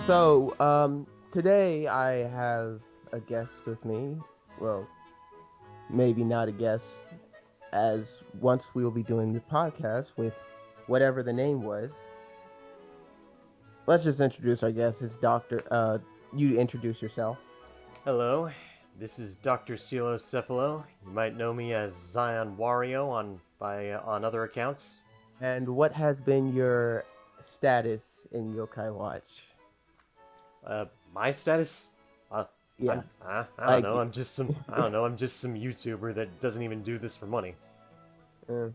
So, today I have a guest with me. Well, maybe not a guest, as once we will be doing the podcast with whatever the name was. Let's just introduce our guest. It's Doctor. You introduce yourself. Hello, this is DrCoelocephalo. You might know me as Zion Wario on other accounts. And what has been your status in Yokai Watch? My status? Yeah, I don't know. I'm just some YouTuber that doesn't even do this for money. Uh,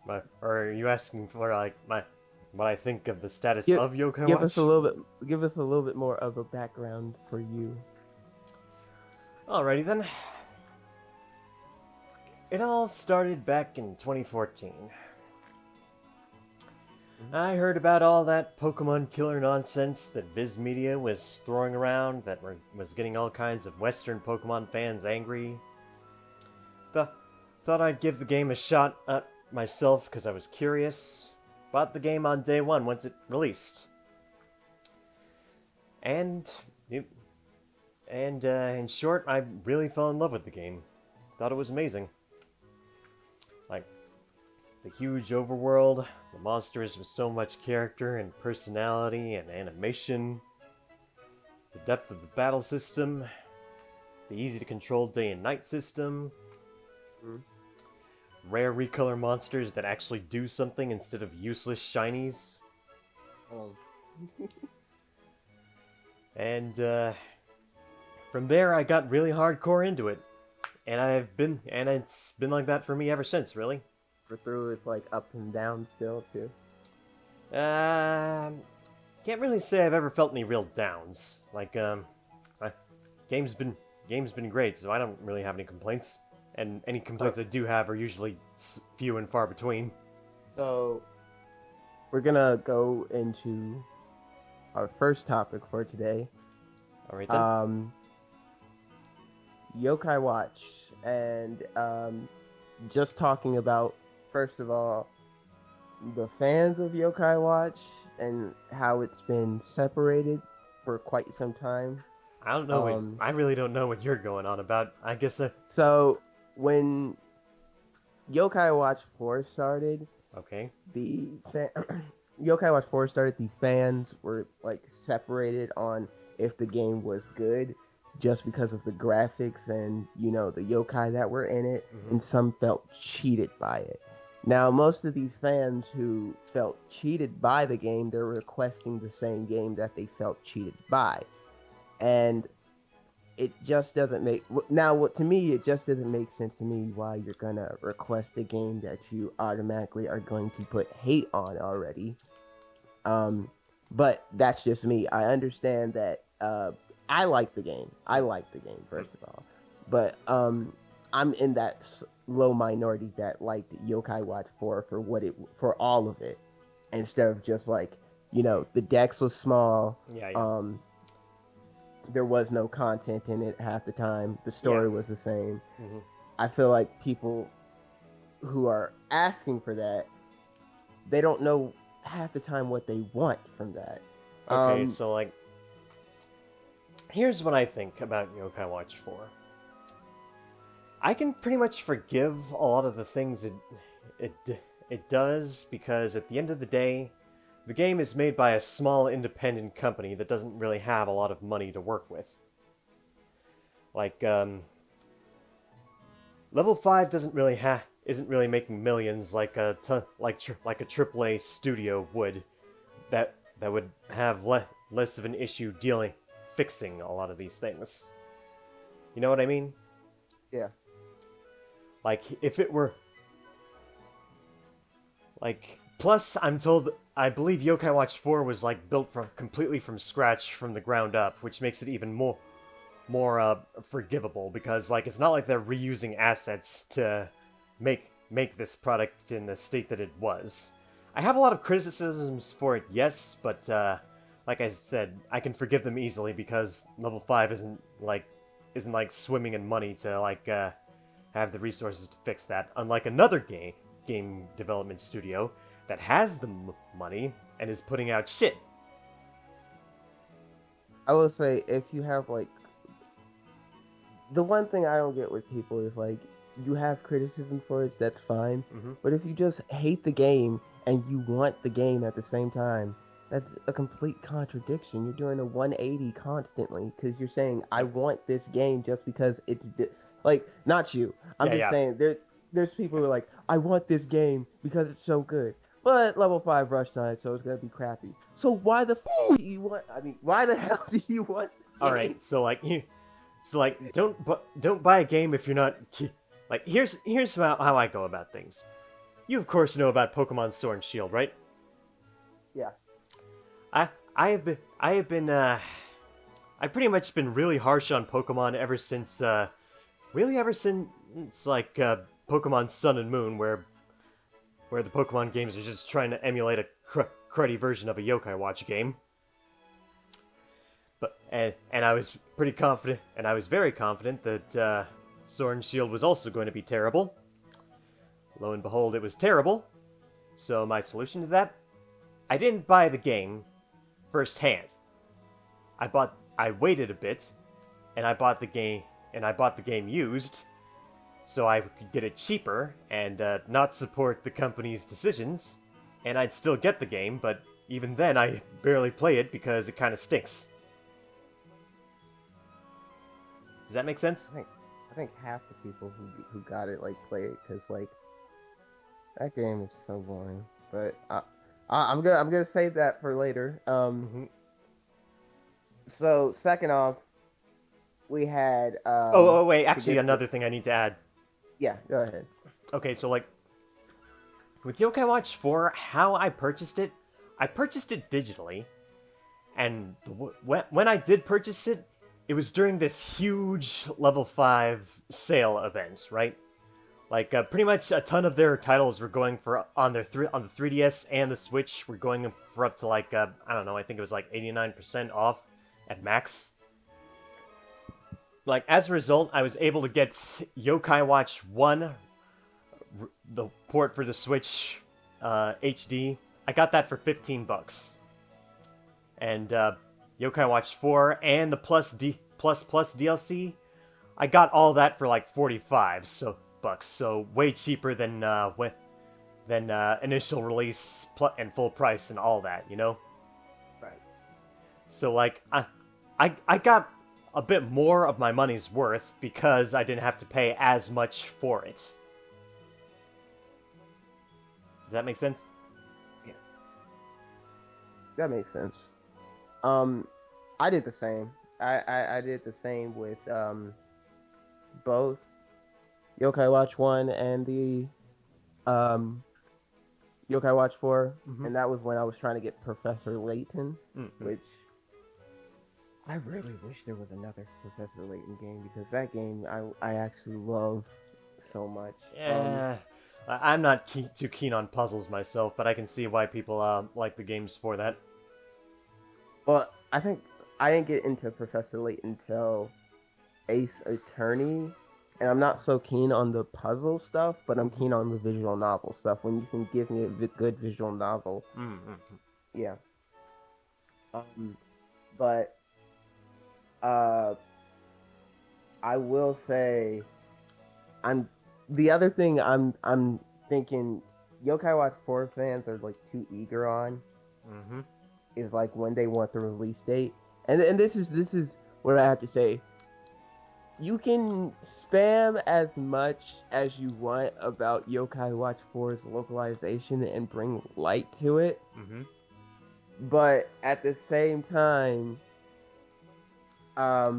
Or are you asking for what I think of the status Give- of Yokai give Watch? us a little bit. Give us a little bit more of a background for you. Alrighty then. It all started back in 2014. I heard about all that Pokemon killer nonsense that Viz Media was throwing around that was getting all kinds of Western Pokemon fans angry. Thought I'd give the game a shot at myself because I was curious. Bought the game on day one once it released. And in short, I really fell in love with the game. Thought it was amazing. Like, the huge overworld, the monsters with so much character and personality and animation, the depth of the battle system, the easy to control day and night system, rare recolor monsters that actually do something instead of useless shinies. And from there I got really hardcore into it. And it's been like that for me ever since, really. Through it's like up and down still too. Can't really say I've ever felt any real downs. Game's been great, so I don't really have any complaints. And any complaints I do have are usually few and far between. So we're gonna go into our first topic for today. All right then. Yokai Watch, and just talking about, first of all, the fans of Yokai Watch and how it's been separated for quite some time. I don't know. I really don't know what you're going on about. I guess. So when Yokai Watch 4 started, Okay. Yokai Watch 4 started, the fans were like separated on if the game was good, just because of the graphics and the yokai that were in it, and some felt cheated by it. Now, most of these fans who felt cheated by the game, they're requesting the same game that they felt cheated by, and it just doesn't make to me it just doesn't make sense to me why you're gonna request a game that you automatically are going to put hate on already. But that's just me. I understand that. I like the game. First of all, but I'm in that low minority that liked Yokai Watch 4 for all of it, instead of just the decks was small. Yeah. There was no content in it half the time. The story was the same. Mm-hmm. I feel like people who are asking for that, they don't know half the time what they want from that. Okay, so here's what I think about Yokai Watch 4. I can pretty much forgive a lot of the things it does, because at the end of the day, the game is made by a small independent company that doesn't really have a lot of money to work with. Level 5 isn't really making millions like a AAA studio would, that would have less of an issue fixing a lot of these things. You know what I mean? Yeah. If it were plus I believe Yokai Watch 4 was built completely from scratch from the ground up, which makes it even more forgivable, because it's not like they're reusing assets to make this product in the state that it was. I have a lot of criticisms for it, yes, but like I said, I can forgive them easily because level 5 isn't isn't like swimming in money to like have the resources to fix that. Unlike another game development studio that has the money and is putting out shit. I will say, if you have like, the one thing I don't get with people is like, you have criticism for it, that's fine. Mm-hmm. But if you just hate the game and you want the game at the same time, that's a complete contradiction. You're doing a 180 constantly because you're saying I Yep. want this game just because it's like, not you. I'm Yeah, just yeah. saying there's people who are like, I want this game because it's so good. But level 5 rush time, so it's gonna be crappy. So why the do you want? I mean, why the hell do you want the All game? right, so like don't buy a game if you're not like here's how I go about things. You of course know about Pokemon Sword and Shield, right? Yeah. I've pretty much been really harsh on Pokemon ever since like Pokemon Sun and Moon, where the Pokemon games are just trying to emulate a cruddy version of a Yokai Watch game. But and I was pretty confident, and I was very confident that Sword and Shield was also going to be terrible. Lo and behold, it was terrible. So my solution to that, I didn't buy the game firsthand. I waited a bit, and I bought the game used, so I could get it cheaper and not support the company's decisions, and I'd still get the game, but even then I barely play it because it kind of stinks. Does that make sense? I think half the people who got it like play it because like that game is so boring. But I'm gonna save that for later. Mm-hmm. So second off, we had Oh, wait, to actually, get another thing I need to add. yeah, go ahead. Okay, so like with Yokai Watch 4, how I purchased it digitally, and when I did purchase it, it was during this huge level 5 sale event, right? Like pretty much a ton of their titles were going for on the 3DS and the Switch were going for up to like I don't know, I think it was like 89% off at max. Like as a result, I was able to get Yokai Watch 1, the port for the Switch HD. I got that for $15. And Yokai Watch 4 and the plus DLC, I got all that for like 45 bucks, so way cheaper than initial release and full price and all that, you know? Right. So like I got a bit more of my money's worth because I didn't have to pay as much for it. Does that make sense? Yeah. That makes sense. I did the same. I did the same with both Yokai Watch 1 and the Yokai Watch 4, Mm-hmm. and that was when I was trying to get Professor Layton, Mm-hmm. which I really wish there was another Professor Layton game because that game I actually love so much. Yeah, I'm not too keen on puzzles myself, but I can see why people like the games for that. Well, I think I didn't get into Professor Layton until Ace Attorney, and I'm not so keen on the puzzle stuff, but I'm keen on the visual novel stuff. When you can give me a good visual novel, Mm-hmm. yeah. But I will say, the other thing I'm thinking Yokai Watch 4 fans are like too eager on Mm-hmm. is like when they want the release date. And this is what I have to say. You can spam as much as you want about Yokai Watch 4's localization and bring light to it, Mm-hmm. but at the same time, a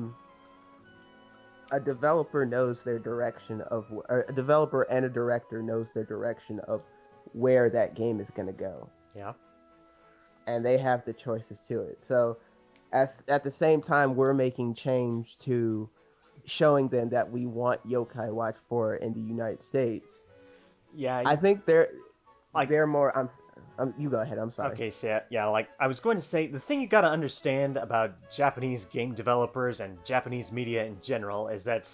developer knows their direction of, or a developer and a director knows their direction of where that game is going to go, Yeah. and they have the choices to it. So, at the same time, we're making change to showing them that we want Yokai Watch 4 in the United States. Yeah. I think they're Like- more. You go ahead. I'm sorry. Okay, so yeah, like I was going to say, the thing you gotta understand about Japanese game developers and Japanese media in general is that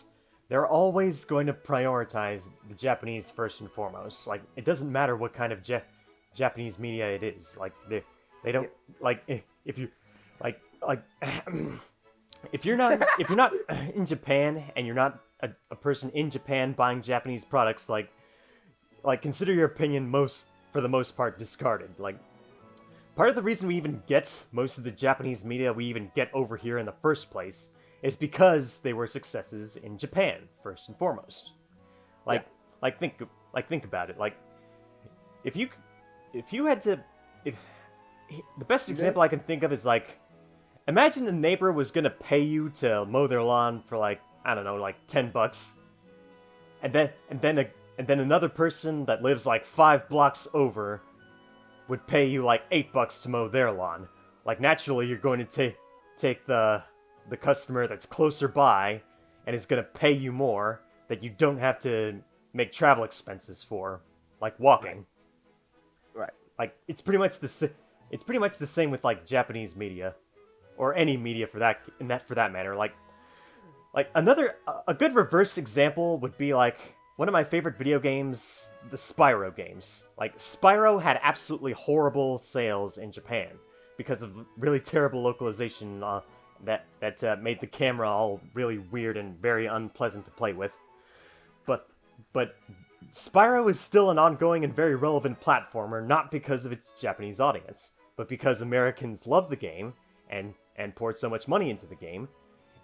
they're always going to prioritize the Japanese first and foremost. Like, it doesn't matter what kind of Japanese media it is. Like, they don't like if you like if you're not in Japan and you're not a person in Japan buying Japanese products, like consider your opinion for the most part discarded. Like, part of the reason we even get most of the Japanese media we even get over here in the first place is because they were successes in Japan first and foremost. Like, think about it. Like, if you had to, if the best example I can think of is like, imagine the neighbor was gonna pay you to mow their lawn for like, I don't know, like $10, and then another person that lives like 5 blocks over would pay you like $8 to mow their lawn. Like, naturally, you're going to take the customer that's closer by and is going to pay you more that you don't have to make travel expenses for, like walking. Right. Like, it's pretty much the same with like Japanese media, or any media for that matter. Like a good reverse example would be like one of my favorite video games, the Spyro games. Like, Spyro had absolutely horrible sales in Japan because of really terrible localization that made the camera all really weird and very unpleasant to play with. But Spyro is still an ongoing and very relevant platformer, not because of its Japanese audience, but because Americans love the game and poured so much money into the game,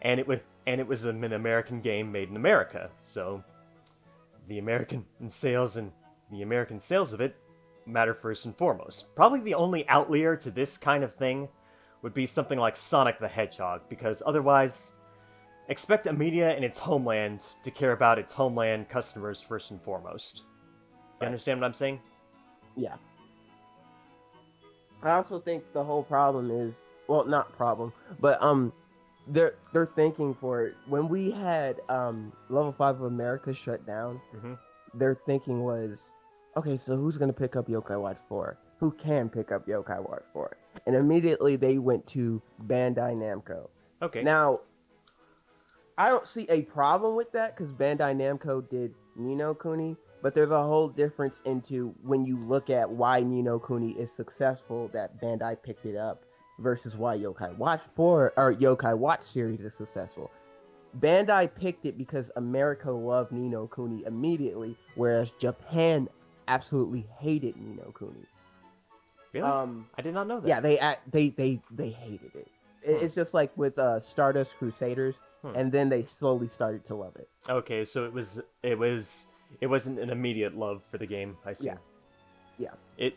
and it was an American game made in America. So the American sales of it matter first and foremost. Probably the only outlier to this kind of thing would be something like Sonic the Hedgehog, because otherwise, expect a media in its homeland to care about its homeland customers first and foremost. You understand what I'm saying? Yeah. I also think the whole problem is, well, not problem, but they're thinking for it. When we had Level 5 of America shut down, their thinking was, okay, so who's gonna pick up Yokai Watch 4? Who can pick up Yokai Watch 4? And immediately they went to Bandai Namco. Okay. Now, I don't see a problem with that because Bandai Namco did Ni no Kuni, but there's a whole difference into when you look at why Ni no Kuni is successful that Bandai picked it up versus why Yokai Watch 4 or Yokai Watch series is successful. Bandai picked it because America loved Ni no Kuni immediately, whereas Japan absolutely hated Ni no Kuni. Really? I did not know that. Yeah, they hated it. It's just like with Stardust Crusaders, and then they slowly started to love it. Okay, so it wasn't an immediate love for the game. I see. Yeah.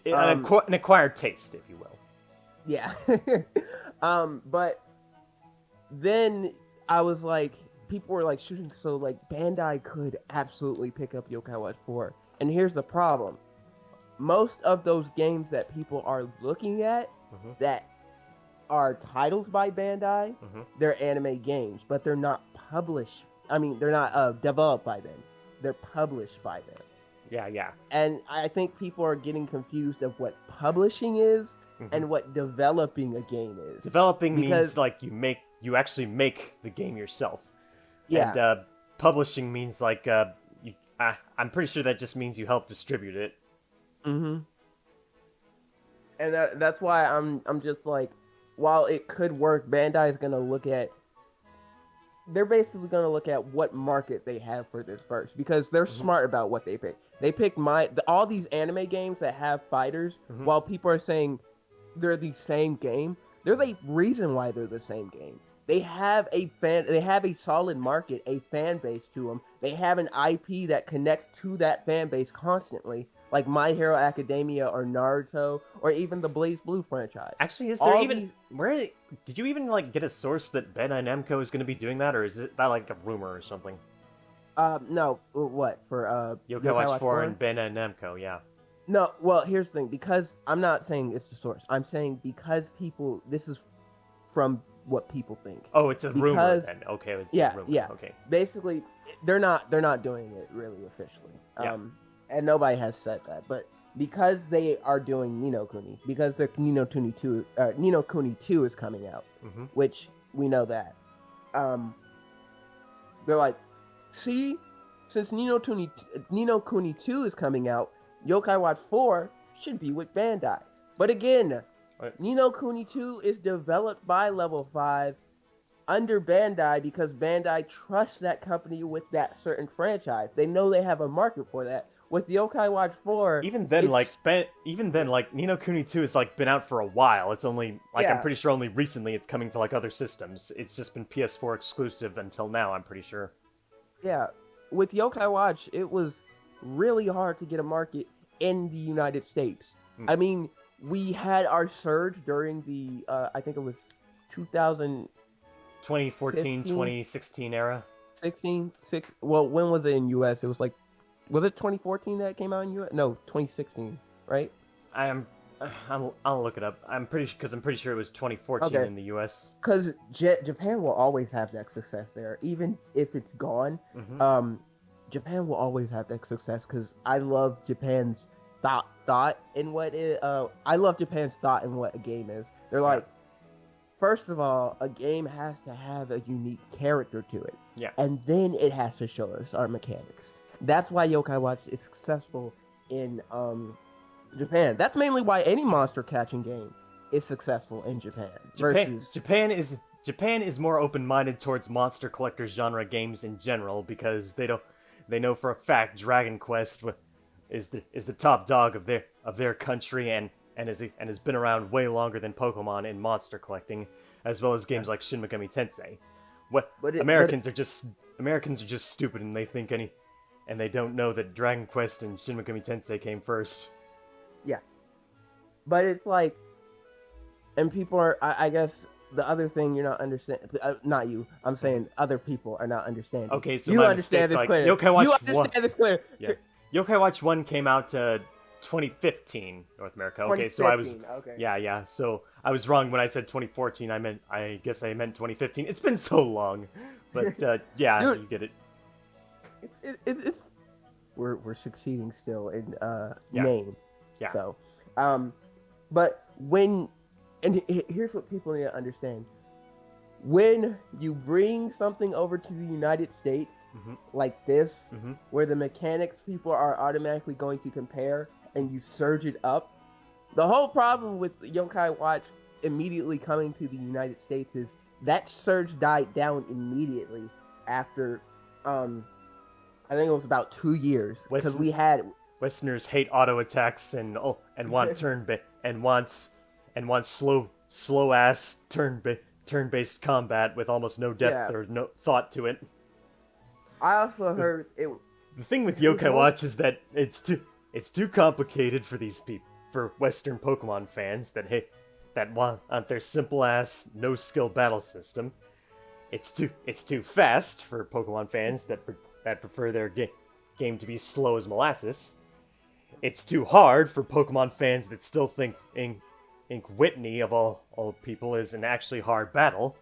An acquired taste, if you will. Yeah. But then I was like, people were like shooting, so like Bandai could absolutely pick up Yokai Watch 4. And here's the problem. Most of those games that people are looking at that are titles by Bandai, they're anime games, but they're not published. I mean, they're not developed by them. They're published by them. Yeah. And I think people are getting confused of what publishing is and what developing a game is. Developing means like you actually make the game yourself. Yeah. And publishing means like I'm pretty sure that just means you help distribute it. And that's why I'm just like, while it could work, Bandai is gonna look at. They're basically gonna look at what market they have for this first, because they're smart about what they pick. They pick all these anime games that have fighters. While people are saying they're the same game, there's a reason why they're the same game. They have a solid market, a fan base to them. They have an IP that connects to that fan base constantly, like My Hero Academia or Naruto or even the Blaze Blue franchise. Actually, is there did you even like get a source that Bandai Namco is going to be doing that, or is that like a rumor or something? No. What for? Yokai Watch 4 and Bandai Namco, yeah. No. Well, here's the thing. Because I'm not saying it's the source. I'm saying because this is from what people think. Oh, it's a rumor then. Okay, it's a rumor. Yeah. Okay. Basically, they're not doing it really officially. And nobody has said that. But because they are doing Nino Kuni, because the Nino Kuni 2 is coming out, Mm-hmm. which we know that. Um, they're like, see, since Nino Kuni 2 is coming out, Yokai Watch 4 should be with Bandai. But again, Right. Nino Kuni 2 is developed by Level 5 under Bandai because Bandai trusts that company with that certain franchise. They know they have a market for that. With Yokai Watch 4, Even then, it's Nino Kuni 2 has like been out for a while. It's only I'm yeah, pretty sure only recently it's coming to like other systems. It's just been PS4 exclusive until now, I'm pretty sure. yeah. With Yokai Watch, it was really hard to get a market in the United States. Hmm. I mean, we had our surge during the I think it was 2015, 2014, 2016 era. 16, well, when was it in US? It was like, was it 2014 that it came out in US? No, 2016, right? I'll look it up. I'm pretty sure it was 2014 Okay. in the US. Because Japan will always have that success there, even if it's gone. Mm-hmm. Japan will always have that success because I love Japan's thought in what I love Japan's thought in what a game is. They're like, first of all, a game has to have a unique character to it, Yeah. and then it has to show us our mechanics. That's why Yokai Watch is successful in Japan. That's mainly why any monster catching game is successful in Japan. Japan is more open-minded towards monster collector genre games in general because they know for a fact Dragon Quest is the top dog of their country and has been around way longer than Pokemon in monster collecting, as well as games like Shin Megami Tensei. Americans are just stupid and they don't know that Dragon Quest and Shin Megami Tensei came first. Yeah, but it's like, and people are. I guess the other thing you're not understanding. Not you. I'm saying other people are not understanding. Okay, so you my understand mistake, this clear. Yokai Watch you understand this clear. Yeah. Yokai Watch 1 came out 2015 North America. Okay, so I was okay. yeah. So I was wrong when I said 2014. I guess I meant 2015. It's been so long, but yeah, Dude, you get it. It's we're succeeding still in Yeah. name. Yeah. So, but here's what people need to understand: when you bring something over to the United States, Mm-hmm. like this, Mm-hmm. where the mechanics people are automatically going to compare and you surge it up. The whole problem with Yokai Watch immediately coming to the United States is that surge died down immediately after I think it was about 2 years because we had Westerners hate auto attacks and want slow ass turn based combat with almost no depth or no thought to it. I also heard it was The thing with Yokai Watch is that it's too complicated for Western Pokemon fans that want their simple ass no skill battle system. It's too fast for Pokemon fans that prefer their game to be slow as molasses. It's too hard for Pokemon fans that still think Ink Whitney of all people is an actually hard battle.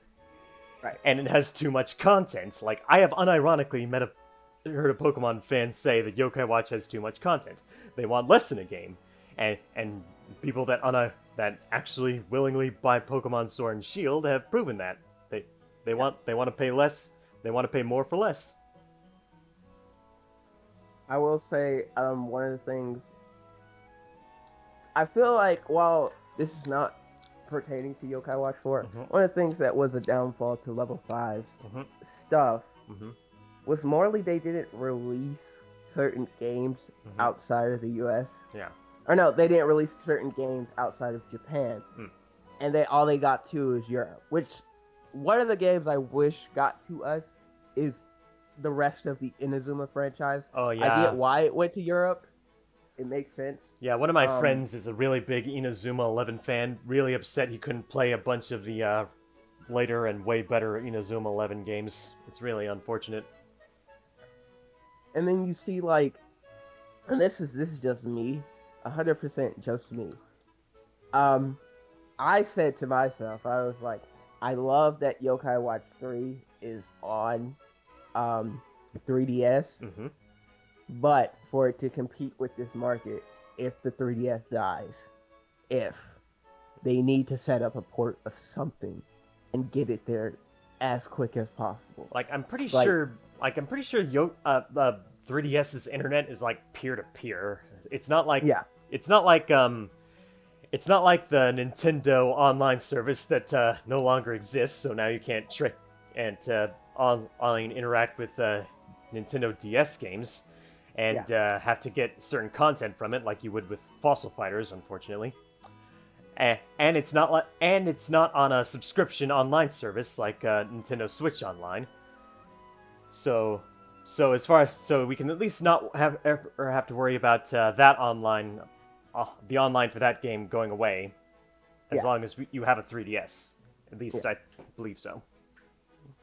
right. And it has too much content. Like, I have unironically heard a Pokemon fan say that Yokai Watch has too much content. They want less in a game, and people that actually willingly buy Pokemon Sword and Shield have proven that they want to pay less. They want to pay more for less. I will say one of the things I feel like, while this is not pertaining to Yokai Watch 4, one of the things that was a downfall to Level 5's stuff was morally they didn't release certain games outside of the US. Yeah. Or no, they didn't release certain games outside of Japan. And all they got to is Europe. Which, one of the games I wish got to us is the rest of the Inazuma franchise. Oh, yeah. I get why it went to Europe. It makes sense. Yeah, one of my friends is a really big Inazuma 11 fan. Really upset he couldn't play a bunch of the later and way better Inazuma 11 games. It's really unfortunate. And then you see, like, and this is just me, 100% just me. I said to myself, I was like, I love that Yokai Watch 3 is on 3DS, but for it to compete with this market, if the 3DS dies, if they need to set up a port of something and get it there as quick as possible. Like I'm pretty Like, sure 3DS's internet is like peer to peer. It's not like yeah, it's not like it's not like the Nintendo online service that no longer exists, so now you can't trick and online interact with Nintendo DS games and have to get certain content from it like you would with Fossil Fighters, unfortunately. And it's not on a subscription online service like Nintendo Switch Online. So we can at least not have to worry about that online, the online for that game going away, as long as you have a 3DS. At least I believe so.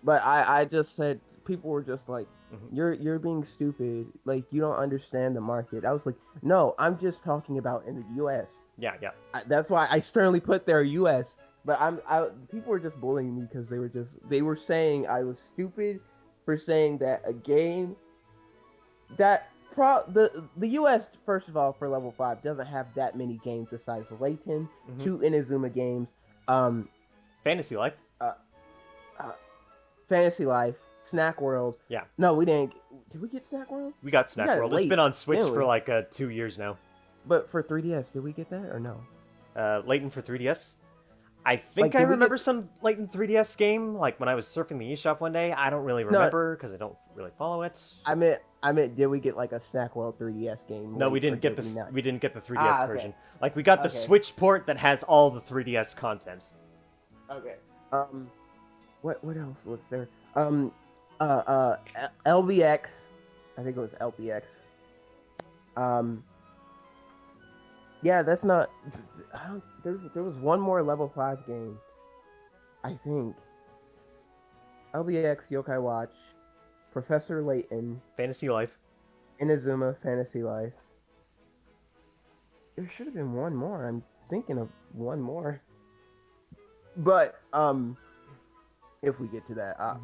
but I just said people were just like, Mm-hmm. you're being stupid. Like, you don't understand the market. I was like, no, I'm just talking about in the U.S. Yeah. That's why I sternly put there U.S. But people were just bullying me because they were saying I was stupid for saying that a game that the U.S. first of all for level 5 doesn't have that many games besides Layton, Mm-hmm. 2 Inazuma games, Fantasy Life. Fantasy Life, Snack World. Yeah. No, we didn't. Did we get Snack World? We got Snack got it World. It's late, been on Switch didn't we? for like 2 years now. But for 3DS, did we get that or no? Layton for 3DS. I think Like, I did we remember get- some Layton 3DS game, like when I was surfing the eShop one day. I don't really remember because I don't really follow it. I meant, did we get like a Snack World 3DS game? No, late we didn't for get Disney the now? we didn't get the 3DS Ah, okay. version. Like we got the Okay. Switch port that has all the 3DS content. Okay. What else was there? LBX. I think it was LBX. Yeah, that's not. There was one more level 5 game. I think. LBX, Yokai Watch, Professor Layton, Fantasy Life. Inazuma, Fantasy Life. There should have been one more. I'm thinking of one more. But if we get to that,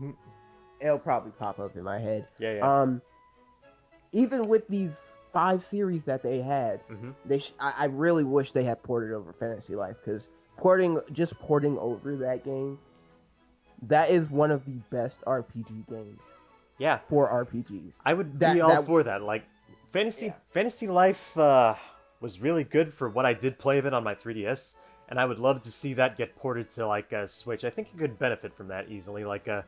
it'll probably pop up in my head. Yeah. Even with these 5 series that they had, I really wish they had ported over Fantasy Life, because porting over that game, that is one of the best RPG games. Yeah. For RPGs. I would be all for that. Like Fantasy Life was really good for what I did play of it on my 3DS, and I would love to see that get ported to like Switch. I think you could benefit from that easily. Like I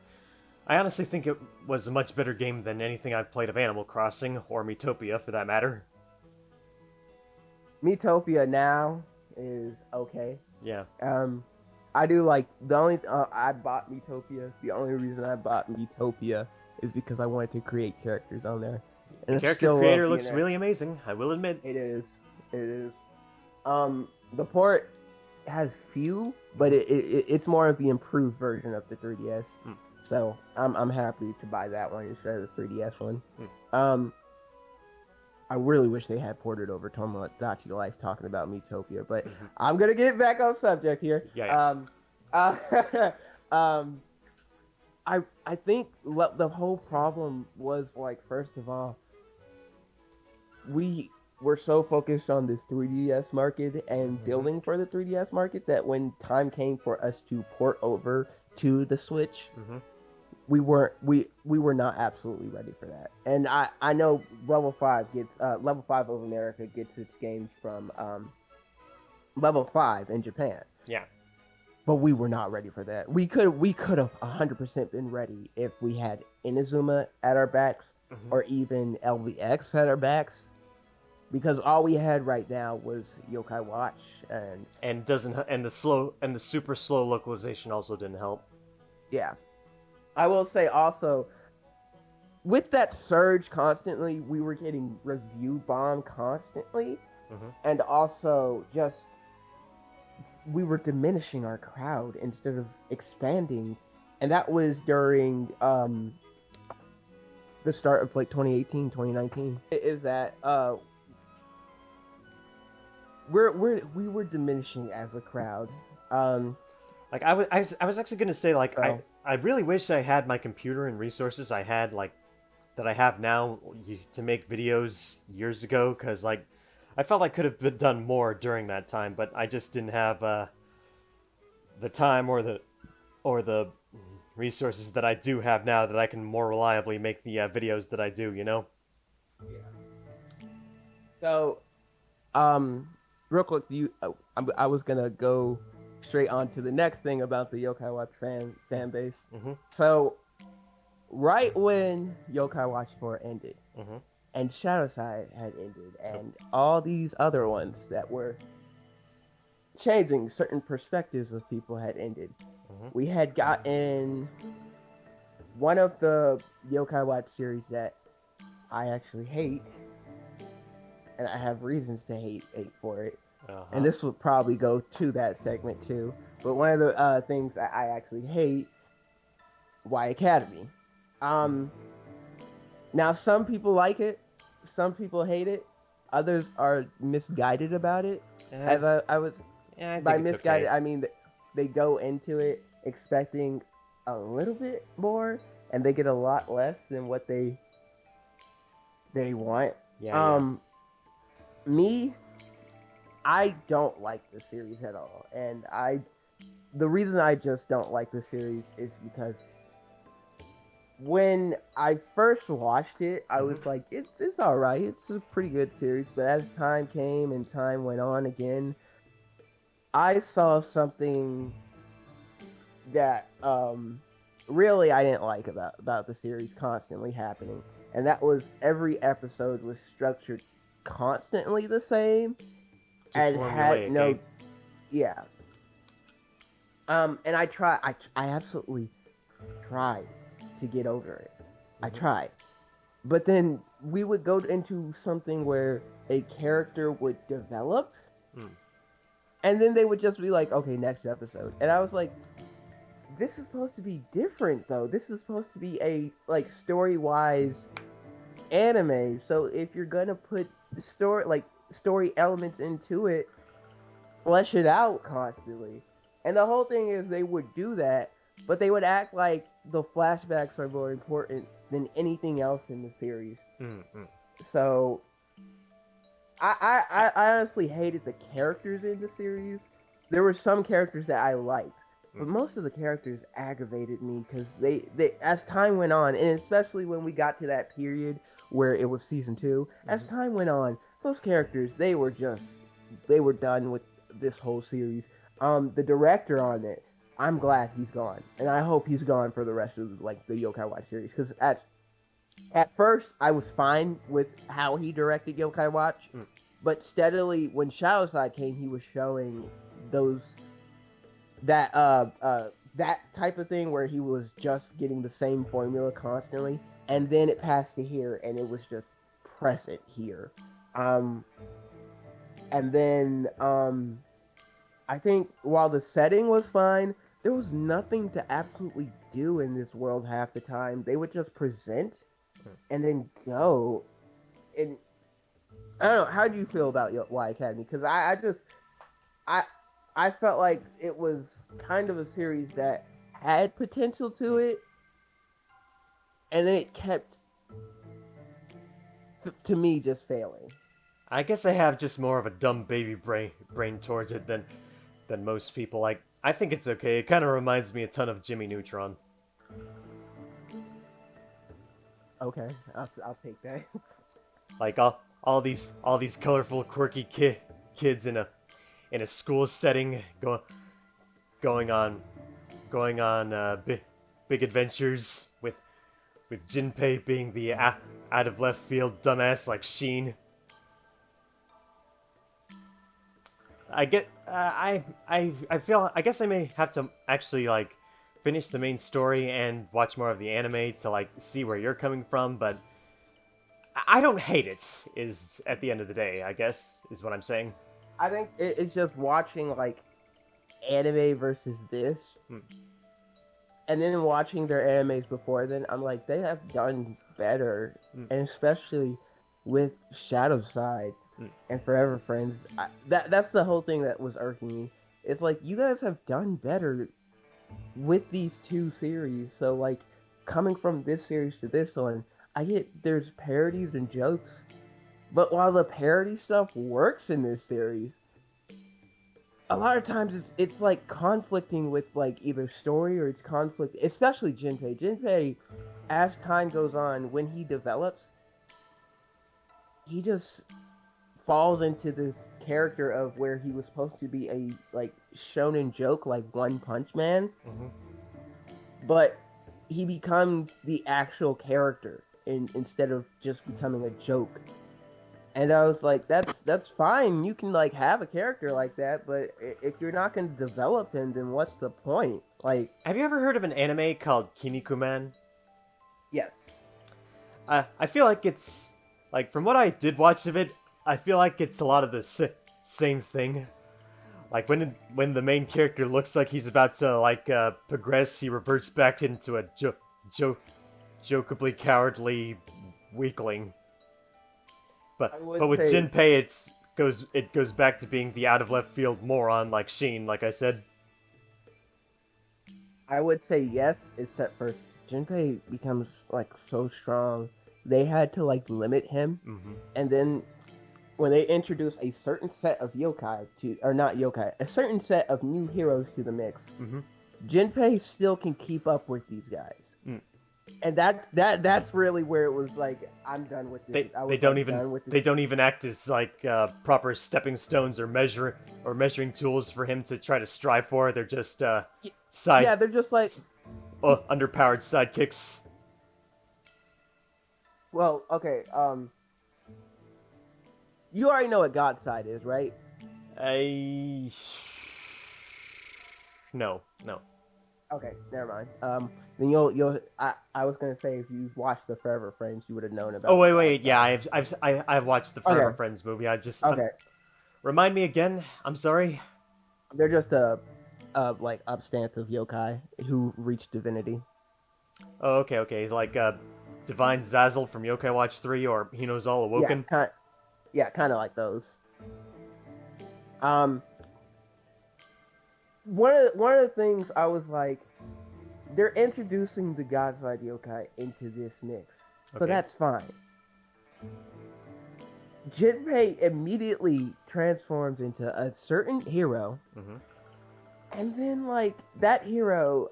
honestly think it was a much better game than anything I've played of Animal Crossing or Miitopia, for that matter. Miitopia now is okay. Yeah. I do like the only I bought Miitopia. The only reason I bought Miitopia is because I wanted to create characters on there. And The character creator looks really amazing, I will admit. It is. The port has few, but it's more of the improved version of the 3DS. So I'm happy to buy that one instead of the 3DS one. I really wish they had ported over Tomodachi Life talking about Miitopia, but I'm gonna get back on subject here. Yeah. I think the whole problem was, like, first of all, we were so focused on this 3DS market and building for the 3DS market that when time came for us to port over to the Switch, we were not absolutely ready for that. And I know Level 5 of America gets its games from Level 5 in Japan. Yeah. But we were not ready for that. We could have 100% been ready if we had Inazuma at our backs or even LVX at our backs, because all we had right now was Yokai Watch and the super slow localization also didn't help. Yeah. I will say also, with that surge constantly, we were getting review bombed constantly, and also just we were diminishing our crowd instead of expanding, and that was during the start of like 2018, 2019. Is that we were diminishing as a crowd. Like I was actually gonna say, like, I really wish I had my computer and resources I had, like, that I have now to make videos years ago, because, like, I felt I could have been done more during that time, but I just didn't have the time or the resources that I do have now that I can more reliably make the videos that I do. You know. So, um, real quick, I was gonna go straight on to the next thing about the Yokai Watch fan base. Mhm. So, right when Yokai Watch 4 ended, Mhm. and Shadowside had ended, Yep. and all these other ones that were changing certain perspectives of people had ended. Mhm. We had gotten one of the Yokai Watch series that I actually hate, and I have reasons to hate for it. Uh And huh. this would probably go to that segment too. But one of the things that I actually hate, Y Academy. Um, Now some people like it, some people hate it, others are misguided about it. I As th- I was yeah, I think by it's misguided, okay. I mean they go into it expecting a little bit more, and they get a lot less than what they want. Yeah, yeah. Um, Me, I don't like the series at all, and the reason I just don't like the series is because when I first watched it, I Mhm. was like, it's all right, it's a pretty good series. But as time came and time went on again, I saw something that really I didn't like about the series constantly happening, and that was every episode was structured constantly the same Too and had formulaic, eh? no, yeah. And I absolutely tried to get over it. I Mhm. tried. But then we would go into something where a character would develop, Mm. and then they would just be like, okay, next episode. And I was like, this is supposed to be different though. This is supposed to be a like story-wise anime. So if you're gonna put story elements into it, flesh it out constantly. And the whole thing is they would do that, but they would act like the flashbacks are more important than anything else in the series. Mm. Mm. So I honestly hated the characters in the series. There were some characters that I liked, Mm. but most of the characters aggravated me because they as time went on, and especially when we got to that period where it was season two, as Mhm. time went on, those characters they were done with this whole series. The director on it, I'm glad he's gone, and I hope he's gone for the rest of like the Yokai Watch series because at first I was fine with how he directed Yokai Watch, Mm. but steadily when Shadowside came, he was showing those that type of thing where he was just getting the same formula constantly, and then it passed to here, and it was just present here. Um, and then I think while the setting was fine, there was nothing to absolutely do in this world half the time. They would just present Mm. and then go. And I don't know. How do you feel about Y Academy? Because I just I I felt like it was kind of a series that had potential to Mm. it, and then it kept to me just failing. I guess I have just more of a dumb baby brain towards it than most people. Like, I think it's okay. It kind of reminds me a ton of Jimmy Neutron. Okay, I'll take that. Like all these colorful, quirky kids in a school setting going on going on big adventures with Jinpei being the out of left field dumbass like Sheen. I get I feel I guess I may have to actually like finish the main story and watch more of the anime to like see where you're coming from, but I don't hate it. Is at the end of the day, I guess is what I'm saying. I think it's just watching like anime versus this, Hmm. and then watching their animes before then. I'm like they have done better, Hmm. and especially with Shadow Side Hmm. and Forever Friends. That's the whole thing that was irking me. It's like you guys have done better with these two series. So like coming from this series to this one, I get there's parodies and jokes, But while the parody stuff works in this series, a lot of times it's like conflicting with like either story or it's conflict, especially Jinpei. Jinpei, as time goes on, when he develops, he just falls into this character of where he was supposed to be a like shonen joke like One Punch Man, Mm-hmm. but he becomes the actual character instead of just becoming a joke. And I was like, that's fine. You can like have a character like that, but if you're not going to develop him, then what's the point? Like, Have you ever heard of an anime called Kinnikuman? yes, I feel like it's like from what I did watch of it, I feel like it's a lot of the same thing. Like when the main character looks like he's about to like progress, he reverts back into a jokeably cowardly weakling. I But would with say Jinpei, it goes back to being the out of left field moron like Sheen, like I said. yes, except for Junpei becomes like so strong. They had to like limit him, Mm-hmm. and then when they introduce a certain set of yokai to, or not yokai, a certain set of new heroes to the mix, Mm-hmm. Jinpei still can keep up with these guys. Mm. And that's really where it was like, I'm done with this. I was like, done with this. They don't even act as like proper stepping stones or measuring tools for him to try to strive for. They're just side Yeah, they're just like, underpowered sidekicks. well, okay, you already know what God's side is, right? I no. Okay, never mind. Then I was gonna say if you watched the Forever Friends, you would have known about. Oh wait, God's yeah, side. I've watched the Forever Okay. Friends movie. Okay, Remind me again. I'm sorry. they're just a like upstance yokai who reach divinity. Oh, okay. He's like Divine Zazzle from Yokai Watch 3 or He Knows All Yeah, Awoken. kind of like those. Um, one of the things I was like, they're introducing the Godside yokai into this mix, so Okay. that's fine. Jinpei immediately transforms into a certain hero, Mm-hmm. and then like that hero,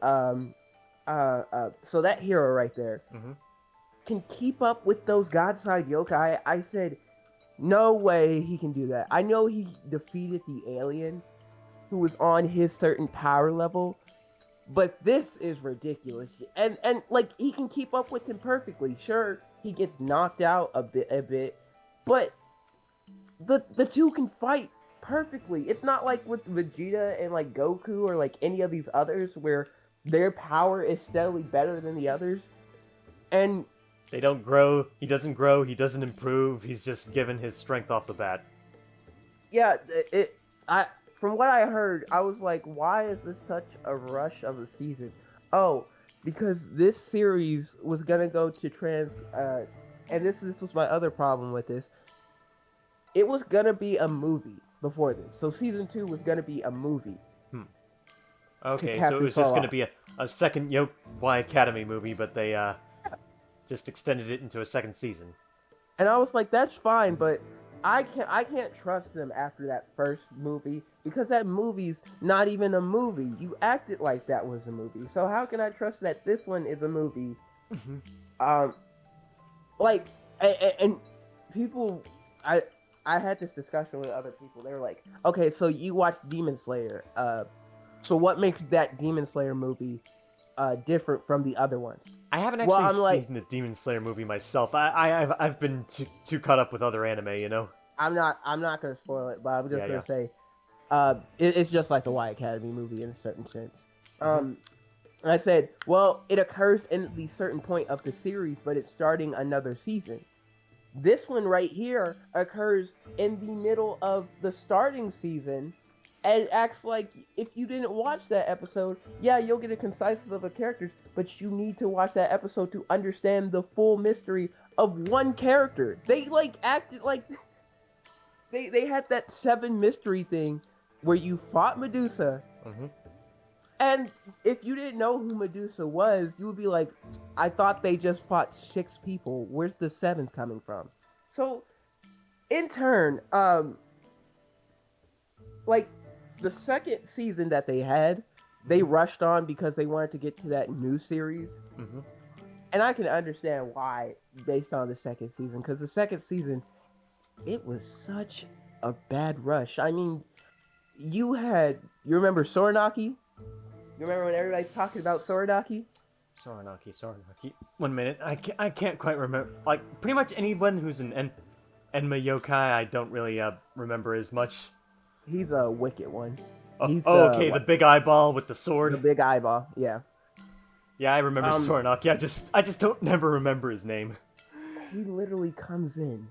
so that hero right there Mm-hmm. can keep up with those Godside yokai. I said, no way he can do that. I know he defeated the alien who was on his certain power level, but this is ridiculous. And like he can keep up with him perfectly. Sure, he gets knocked out a bit, but the two can fight perfectly. It's not like with Vegeta and like Goku or like any of these others where their power is steadily better than the others. And They don't grow. He doesn't grow. He doesn't improve. He's just given his strength off the bat. yeah, I from what I heard, I was like, why is this such a rush of a season? Oh, because this series was gonna go to and this was my other problem with this. It was gonna be a movie before this, so season 2 was gonna be a movie. Okay, cap so it was this just all going to off. be a second Y Academy movie, but they just extended it into a second season. And I was like, that's fine, but I can't trust them after that first movie because that movie's not even a movie. You acted like that was a movie, so how can I trust that this one is a movie? Um, like, and people, I had this discussion with other people. They were like, okay, so you watched Demon Slayer. So what makes that Demon Slayer movie different from the other ones? I haven't Well, actually I'm like, seen the Demon Slayer movie myself. I've been too caught up with other anime, you know. I'm not gonna spoil it, but I'm just Yeah. gonna say, it's just like the Y Academy movie in a certain sense. Mhm. And I said, well, it occurs in the certain point of the series, but it's starting another season. This one right here occurs in the middle of the starting season and acts like if you didn't watch that episode, yeah, you'll get a concise of the characters, but you need to watch that episode to understand the full mystery of one character. They like acted like they had that 7 mystery thing where you fought Medusa, Mhm. and if you didn't know who Medusa was, you would be like, I thought they just fought 6 people. Where's the 7th coming from? So in turn, like the second season that they had, they rushed on because they wanted to get to that new series. Mm-hmm. And I can understand why based on the second season, because the second season, it was such a bad rush. I mean, you remember Soranaki? You remember when everybody's talking about Soranaki? Soranaki. 1 minute. I can't quite remember. Like, pretty much anyone who's an Enma yokai, I don't really remember as much. He's a wicked one. Oh, He's okay, the big eyeball with the sword. the big eyeball. Yeah. Yeah, I remember Soranaki. I just don't never remember his name. He literally comes in,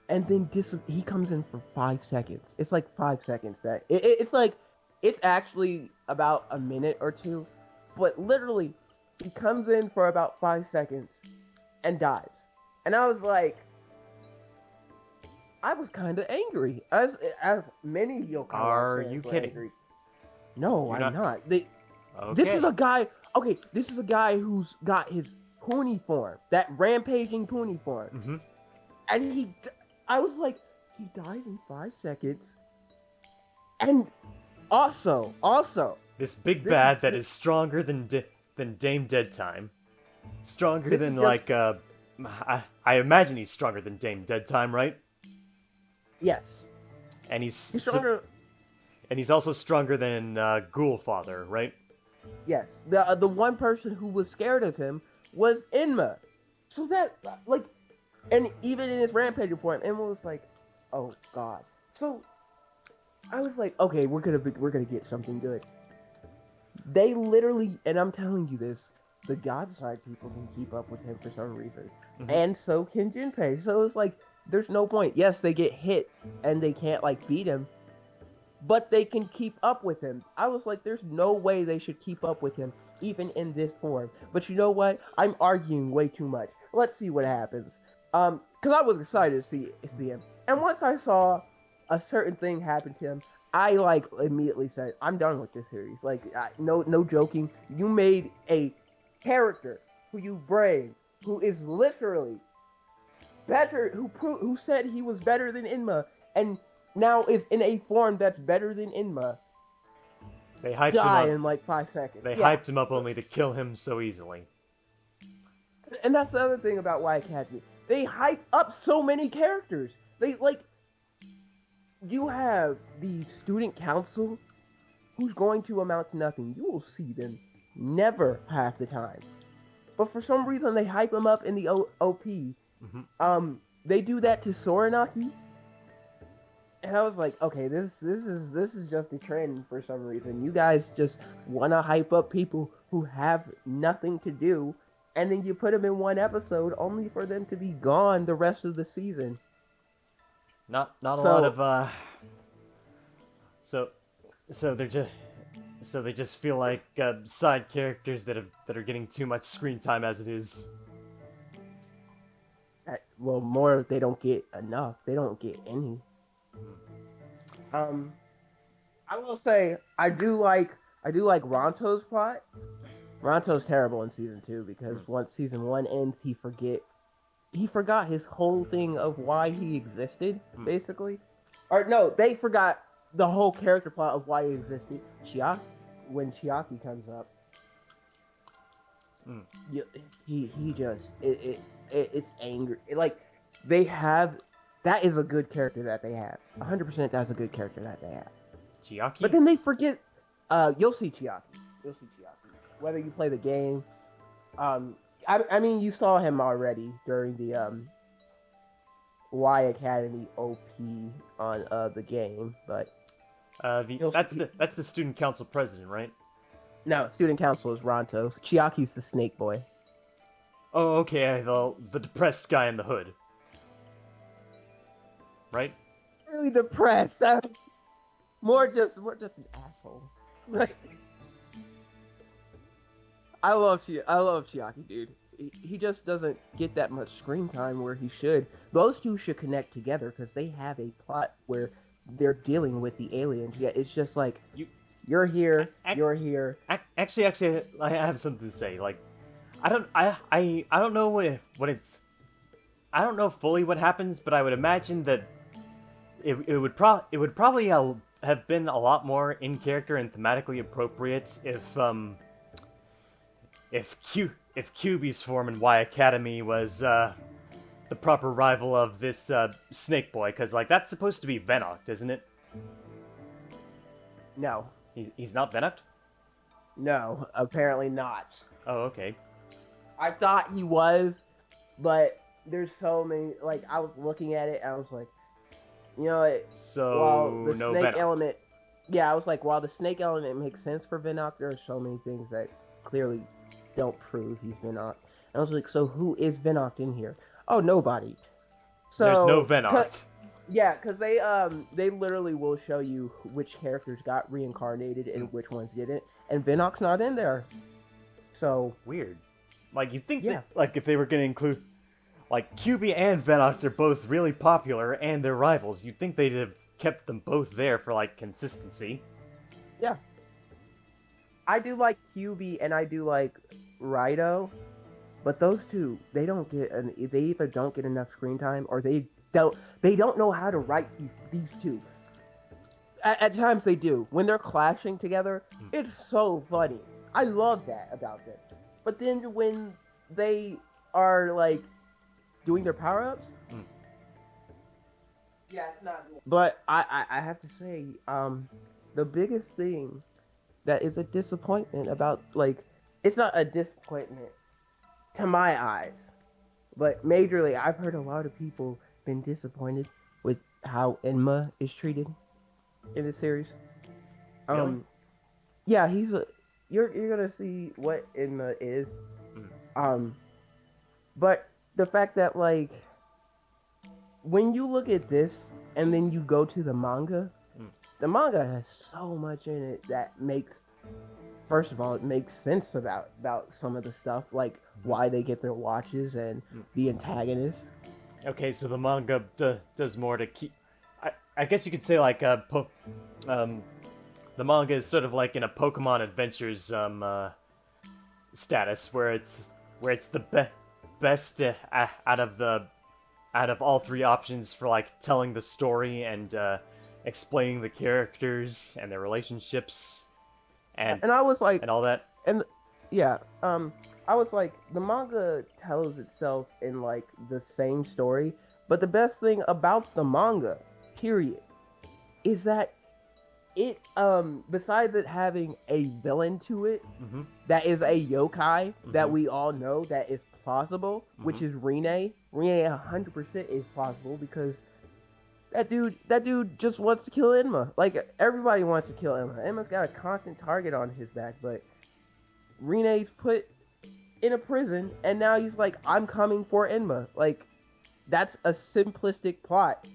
and then he comes in for 5 seconds. It's like 5 seconds that it's like it's actually about a minute or two, but literally he comes in for about 5 seconds and dies. And I was like, I was kind of angry, as many Yokai. Are you kidding? Angry. No, I'm not. Okay. This is a guy. Okay, this is a guy who's got his pony form, that rampaging pony form, Mm-hmm. and I was like, he dies in 5 seconds, and also, this big bad that is stronger than Dame Dead Time, stronger than like I imagine he's stronger than Dame Dead Time, right? Yes, And he's stronger. and he's also stronger than Ghoulfather, right? Yes, the one person who was scared of him was Enma, so that like, and even in his rampaging form, Enma was like, oh god. So I was like, okay, we're gonna get something good. They literally, and I'm telling you this, the God Side people can keep up with him for some reason, and so can Jinpei. So it's like, there's no point. Yes, they get hit and they can't like beat him, but they can keep up with him. I was like, there's no way they should keep up with him, even in this form. But you know what? I'm arguing way too much. Let's see what happens. Because I was excited to see him, and once I saw a certain thing happen to him, I like immediately said, I'm done with this series. Like, no joking. You made a character who you brave, who is literally better, who said he was better than Enma, and now is in a form that's better than Enma. They hyped Die him up in like 5 seconds. They hyped him up only to kill him so easily. And that's the other thing about Y Academy. They hype up so many characters. They like, you have the student council, who's going to amount to nothing. You will see them never half the time. But for some reason, they hype them up in the OP. Mm-hmm. They do that to Soranaki. And I was like, okay, this is just a trend for some reason. You guys just want to hype up people who have nothing to do, and then you put them in one episode only for them to be gone the rest of the season. Not a lot of So they just feel like side characters that are getting too much screen time as it is. Well, more, they don't get enough. They don't get any. I will say I do like Ronto's plot. Ronto's terrible in season 2 because once season 1 ends, he forgot his whole thing of why he existed, basically. Or no, they forgot the whole character plot of why he existed. When Chiaki comes up, he just it's angry. Like, they have, that is a good character that they have. 100% that's a good character that they have. Chiaki? But then they forget, you'll see Chiaki. Whether you play the game, I mean, you saw him already during the Y Academy OP on the game, but that's the student council president, right? no, student council is Ronto. Chiaki's the snake boy. Oh, okay, the depressed guy in the hood, right? Really depressed. More just an asshole. I love Chiaki, dude. He just doesn't get that much screen time where he should. Those two should connect together because they have a plot where they're dealing with the aliens. Yeah, it's just like, you're here, you're here. Actually, I have something to say. Like, I don't know what it's. I don't know fully what happens, but I would imagine that it would probably have been a lot more in character and thematically appropriate if QB's form in Y Academy was the proper rival of this Snake Boy, because like that's supposed to be Venoct, isn't it? No, He's not Venoct? no, apparently not. Oh, okay. I thought he was, but there's so many. Like I was looking at it, and I was like, you know, So while the no snake Venoct. element, yeah, I was like, while the snake element makes sense for Venoct, there are so many things that clearly don't prove he's Venoct. And I was like, so who is Venoct in here? Oh, nobody. So There's no Venoct. Yeah, because they literally will show you which characters got reincarnated and which ones didn't, and Venoct's not in there. So Weird. Like you'd think Yeah. that like if they were gonna include like QB and Venoct are both really popular and they're rivals, you'd think they'd have kept them both there for like consistency. yeah, I do like QB and I do like Rido, but those two they either don't get enough screen time or they don't know how to write these two. At times they do. When they're clashing together, it's so funny. I love that about them. But then when they are like doing their power ups, yeah, it's not. But I have to say, the biggest thing that is a disappointment about like it's not a disappointment to my eyes, but majorly I've heard a lot of people been disappointed with how Enma is treated in the series. Really? Yeah, you're gonna see what Enma is. But the fact that like when you look at this and then you go to the manga has so much in it that makes first of all it makes sense about some of the stuff like why they get their watches and the antagonists. Okay, so the manga does more to keep. I guess you could say like the manga is sort of like in a Pokemon Adventures status where it's the best out of all three options for like telling the story and explaining the characters and their relationships and I was like and all that. and yeah, I was like the manga tells itself in like the same story, but the best thing about the manga, period, is that it besides it having a villain to it that is a yokai that we all know that is plausible, which is Rine 100% is plausible because that dude just wants to kill Enma. Like everybody wants to kill Enma. Enma's got a constant target on his back, but Rine's put in a prison and now he's like, I'm coming for Enma. Like that's a simplistic plot.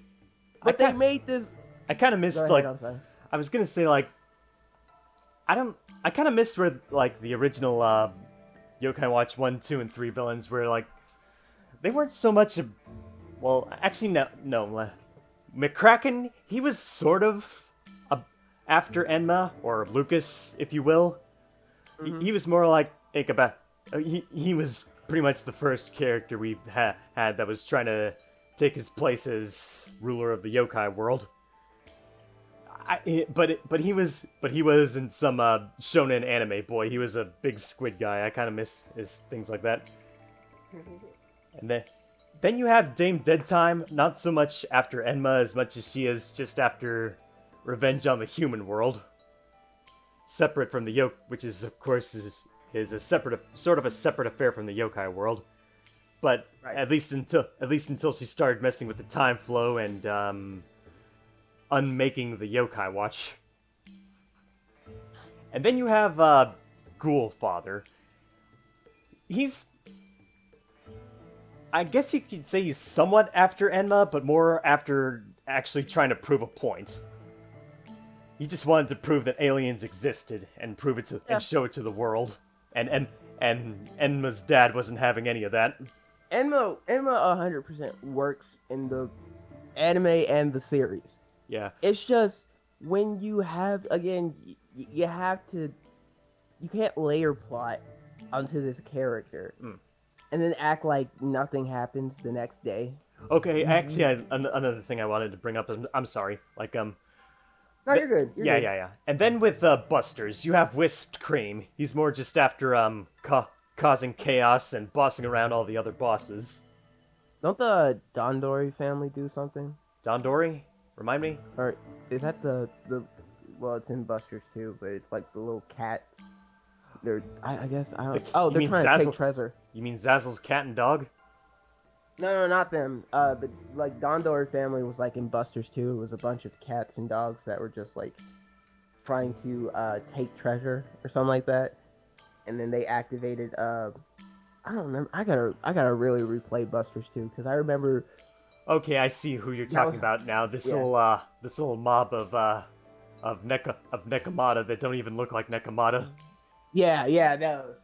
But they made this I kind of missed Go ahead, like I'm sorry. I was gonna say like I kind of missed where like the original Yokai Watch 1, 2, and 3 villains were like they weren't so much well actually no McCracken, he was sort of after Enma or Lucas if you will. He was more like Ichabod. He was pretty much the first character we've had that was trying to take his place as ruler of the yokai world. But he was in some shonen anime boy. He was a big squid guy. I kind of miss his things like that. And then you have Dame Deadtime. Not so much after Enma as much as she is just after revenge on the human world. Separate from the which is of course is a separate sort of a separate affair from the yokai world. But Right. at least until she started messing with the time flow and unmaking the Yokai Watch. And then you have Ghoul Father. I guess you could say he's somewhat after Enma, but more after actually trying to prove a point. He just wanted to prove that aliens existed and prove it to and show it to the world. And Enma's dad wasn't having any of that. Enma 100% works in the anime and the series. Yeah. It's just when you have again, you have to, you can't layer plot onto this character and then act like nothing happens the next day. Okay, actually, another thing I wanted to bring up. I'm sorry. Like, No, you're good. You're yeah, good. yeah, yeah. And then with Busters, you have Whipped Cream. He's more just after causing chaos and bossing around all the other bosses. Don't the Dondori family do something? Dondori, remind me. Or is that the? Well, it's in Buster's too, but it's like the little cat. I guess I don't. Oh, You they're mean trying to take Zazzle? treasure. You mean Zazzle's cat and dog? No, not them. But like Dondori family was like in Buster's too. It was a bunch of cats and dogs that were just like trying to take treasure or something like that, and then they activated. I don't remember. I gotta really replay Buster's too because I remember. Okay, I see who you're talking about now. This little mob of Nekomata that don't even look like Nekomata. Yeah, those.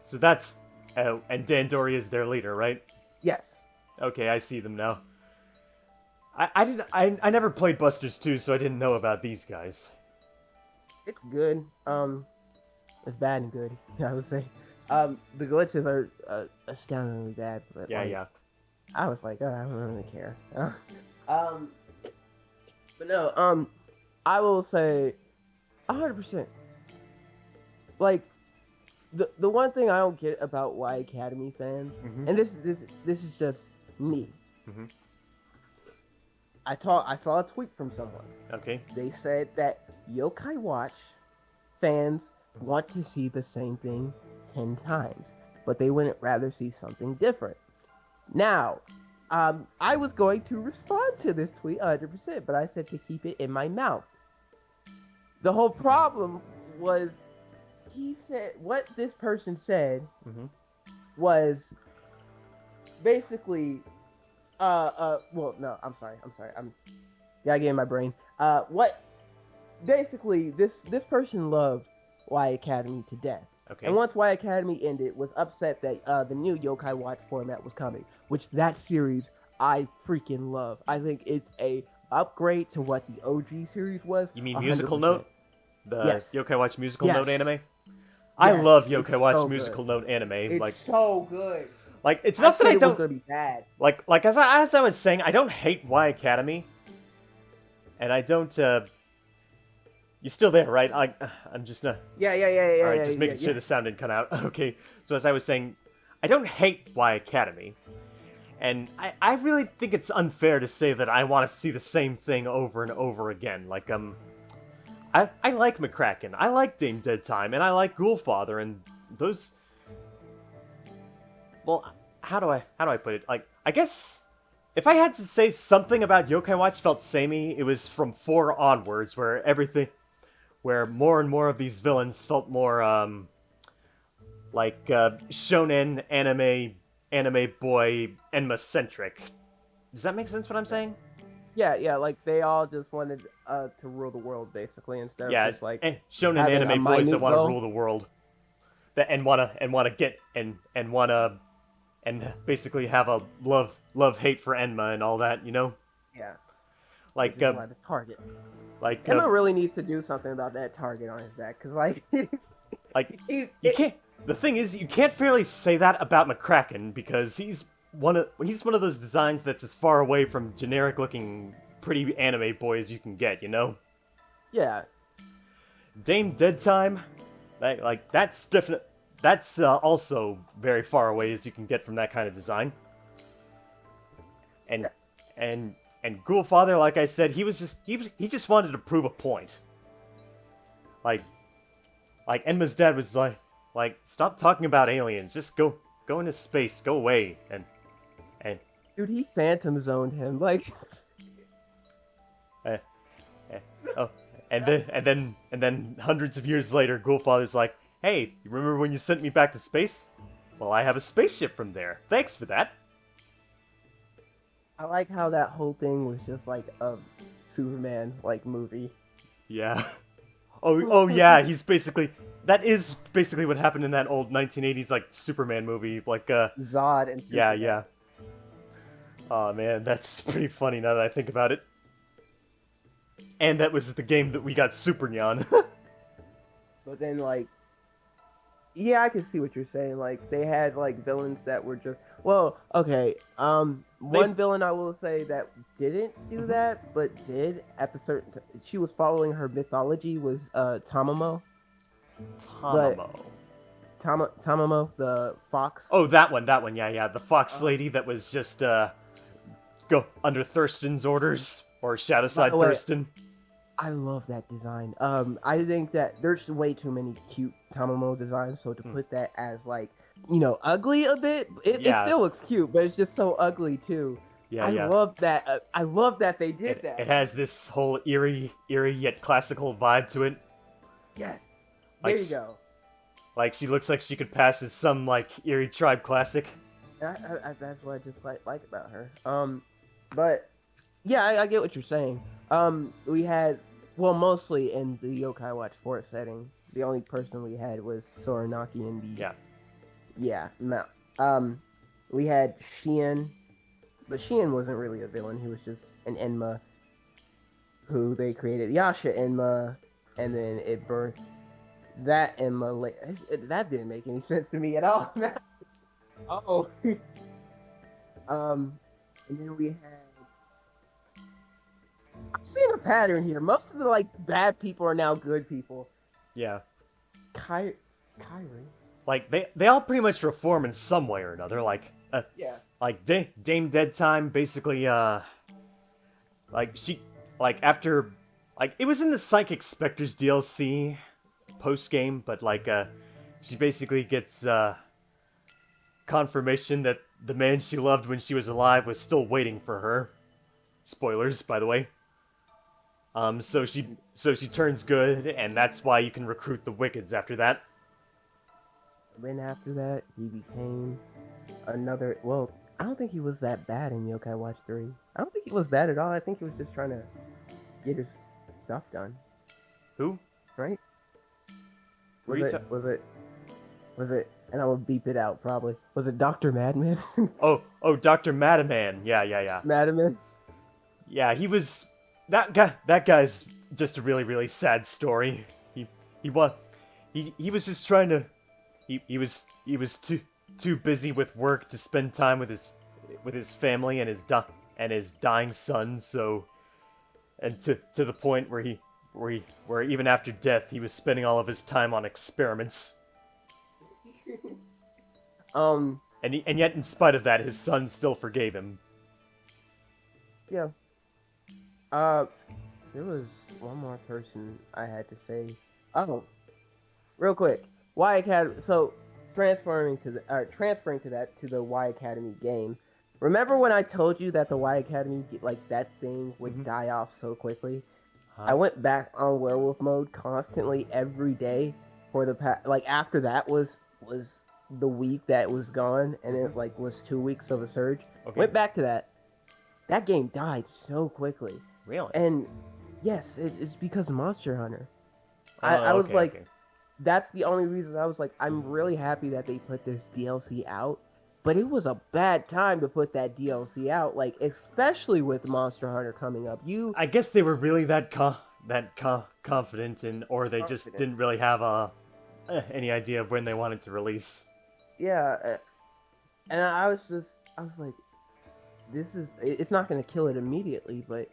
So that's and Dandori is their leader, right? Yes. Okay, I see them now. I never played Busters 2, so I didn't know about these guys. It's good. It's bad and good. I would say. The glitches are astoundingly bad. But Yeah, like, yeah. I was like, oh, I don't really care. But no. I will say, 100%. Like, the one thing I don't get about Y Academy fans, and this is just me. Mm-hmm. I saw a tweet from someone. Okay. They said that Yokai Watch fans want to see the same thing 10 times, but they wouldn't rather see something different. Now, I was going to respond to this tweet 100%, but I said to keep it in my mouth. The whole problem was he said what this person said was basically well, no, I'm sorry. Gotta get in my brain. What basically this person loved Y Academy to death. Okay. And once Y Academy ended, was upset that the new Yokai Watch format was coming, which that series I freaking love. I think it's a upgrade to what the OG series was. You mean 100%. Musical Note? The Yes. Yokai Watch Musical Note anime? Yes, I love it's Yokai Watch so Musical good. Note anime. It's so good. Like it's not that I said it was don't gonna be bad. like as I was saying, I don't hate Y Academy, and I don't. You're still there, right? I'm just not. Yeah. All right, just making yeah. sure the sound didn't cut out. Okay, so as I was saying, I don't hate Y Academy, and I really think it's unfair to say that I want to see the same thing over and over again. Like I like McCracken, I like Dame Dead Time, and I like Ghoulfather, and those. Well, how do I put it? Like, I guess if I had to say something about Yokai Watch felt samey, it was from 4 onwards, where more and more of these villains felt more like shonen anime boy Enma centric. Does that make sense? What I'm saying? Yeah, like they all just wanted to rule the world basically instead of just like shonen having a anime boys that minute want to goal. rule the world, that and wanna get and wanna and basically have a love hate for Enma and all that, you know? Yeah, Like just wanted to target. like Emma really needs to do something about that target on his back because like like you can't. The thing is, you can't fairly say that about McCracken because he's one of those designs that's as far away from generic looking pretty anime boy as you can get, you know? Yeah. Dame Dead Time, that's definite. That's also very far away as you can get from that kind of design. And Ghoulfather, like I said, he just wanted to prove a point. Like Enma's dad was like stop talking about aliens, just go into space, go away, and Dude, he phantom zoned him like. oh, and then hundreds of years later, Ghoulfather's like, hey, you remember when you sent me back to space? Well, I have a spaceship from there. Thanks for that. I like how that whole thing was just like a Superman like movie. Yeah. Oh yeah, that is basically what happened in that old 1980s like Superman movie, like Zod and Superman. yeah. Oh man, that's pretty funny now that I think about it. And that was the game that we got Super Nyan. But then like Yeah, I can see what you're saying. Like they had like villains that were just well, okay. They've One villain I will say that didn't do Mhm. that, but did at the certain. She was following her mythology was Tamamo, but Tamamo. Tamamo the fox. Oh, that one, yeah, yeah. The fox Um, lady that was just go under Thurston's orders or by the Shadowside way, Thurston. I love that design. I think that there's way too many cute Tamamo designs, so to Hmm. put that as like ugly a bit, it Yeah, still looks cute, but it's just so ugly too. yeah, I yeah. love that. I love that they did It that. has this whole eerie yet classical vibe to it. Yes, there Like you go. like she looks like she could pass as some like eerie tribe classic. That's what I just like about her. But yeah, I get what you're saying. We had well, mostly in the Yokai Watch 4 setting. The only person we had was Soranaki in the Yeah. yeah, no. Um, we had Shien, but Shien wasn't really a villain. He was just an Enma who they created Yasha Enma, and then it birthed that Enma. That didn't make any sense to me at all. oh, and then we had. I'm seeing a pattern here. Most of the like bad people are now good people. Yeah. Kyrie. Like they all pretty much reform in some way or another. Yeah. Like Dame Dead Time basically like she like after like it was in the Psychic Spectres DLC post game, but she basically gets confirmation that the man she loved when she was alive was still waiting for her. Spoilers, by the way. So she turns good, and that's why you can recruit the Wickeds after that. Then after that, he became another. Well, I don't think he was that bad in Yokai Watch 3. I don't think he was bad at all. I think he was just trying to get his stuff done, Who? right? Were Was you? it? Was it? Was it? And I will beep it out probably. Was it Doctor Madman? Oh, Dr. Madaman. Yeah, yeah, yeah. Madman. Yeah, he was that guy. That guy's just a really sad story. He wa- he was just trying to. He was too busy with work to spend time with his family and his dying son. So and to the point where even after death he was spending all of his time on experiments. um. And yet in spite of that, his son still forgave him. Yeah. Uh. There was one more person I had to say. Oh, real quick. Y Academy. So transferring to that to the Y Academy game. Remember when I told you that the Y Academy like that thing would die off so quickly? I Huh? went back on werewolf mode constantly every day for like after that was the week that was gone and it like was 2 weeks of a surge. Okay. Went back to that. That game died so quickly. Really? And yes, it's because of Monster Hunter. I Oh, was okay, like, okay. that's the only reason I was like, I'm really happy that they put this DLC out. But it was a bad time to put that DLC out, like especially with Monster Hunter coming up. You I guess they were really confident in, or they just confident, didn't really have any idea of when they wanted to release. yeah. And I was like, it's not gonna kill it immediately, but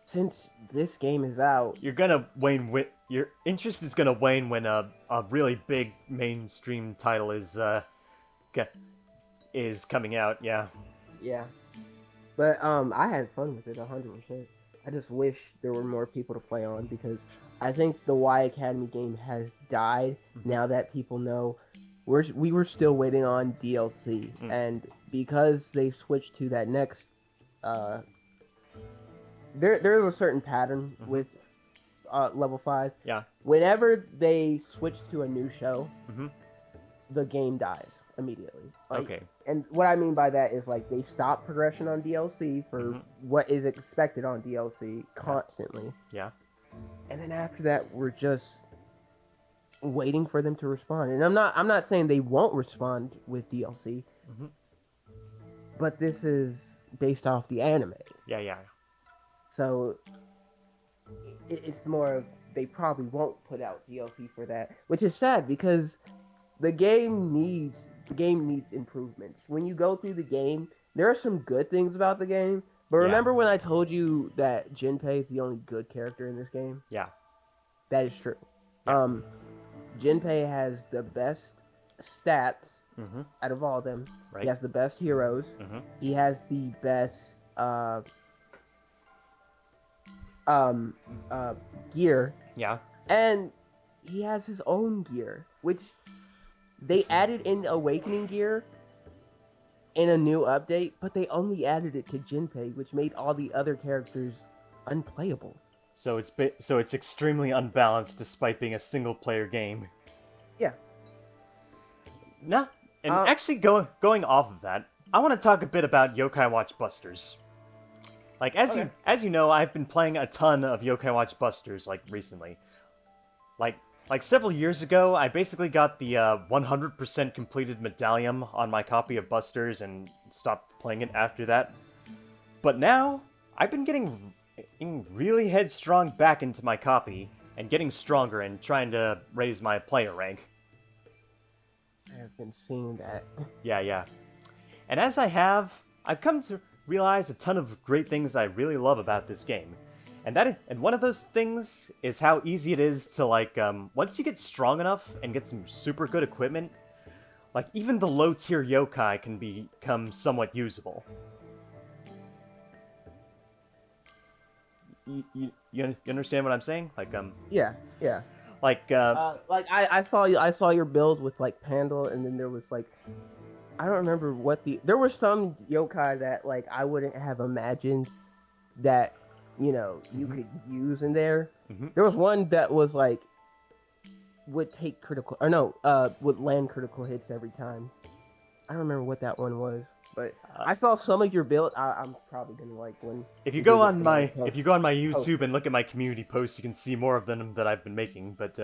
since this game is out, You're gonna wane. Your interest is gonna wane when a really big mainstream title is coming out. Yeah. yeah. But I had fun with it 100%. I just wish there were more people to play on because I think the Y Academy game has died now that people know we were still waiting on DLC Mm. and because they switched to that next uh there is a certain pattern with level 5. Yeah. Whenever they switch to a new show, Mm-hmm. the game dies immediately. Like, Okay. and what I mean by that is like they stop progression on DLC for Mhm. what is expected on DLC constantly, Yeah. and then after that we're just waiting for them to respond. And I'm not saying they won't respond with DLC, Mm-hmm. but this is based off the anime, Yeah. Yeah. so it's more of they probably won't put out DLC for that, which is sad because the game needs improvements. When you go through the game, there are some good things about the game. But Yeah. remember when I told you that Jinpei is the only good character in this game? Yeah. That is true. Yeah. Jinpei has the best stats Mm-hmm. out of all of them. Right. He has the best heroes. Mm-hmm. He has the best gear, Yeah. and he has his own gear, which they added in Awakening gear in a new update, but they only added it to Jinpei, which made all the other characters unplayable. So it's extremely unbalanced despite being a single player game. Yeah. Nah. And actually going off of that, I want to talk a bit about Yokai Watch Busters. Like as you know, I've been playing a ton of Yokai Watch Busters like recently. Like several years ago, I basically got the 100% completed medallion on my copy of Busters and stopped playing it after that. But now, I've been getting really headstrong back into my copy and getting stronger and trying to raise my player rank. I have been seeing that. Yeah. And as I've come to realize a ton of great things I really love about this game. And one of those things is how easy it is to, like, once you get strong enough and get some super good equipment, like, even the low-tier yokai can become somewhat usable. You understand what I'm saying? Like, Yeah. like, Like I saw your build with like Pandal, and then there was like, I don't remember there were some yokai that like I wouldn't have imagined that you could use in there. Mm-hmm. There was one that was like would take critical would land critical hits every time. I don't remember what that one was, but I saw some of your build. I'm probably gonna like when if you go on my YouTube and look at my community posts, you can see more of them that I've been making. But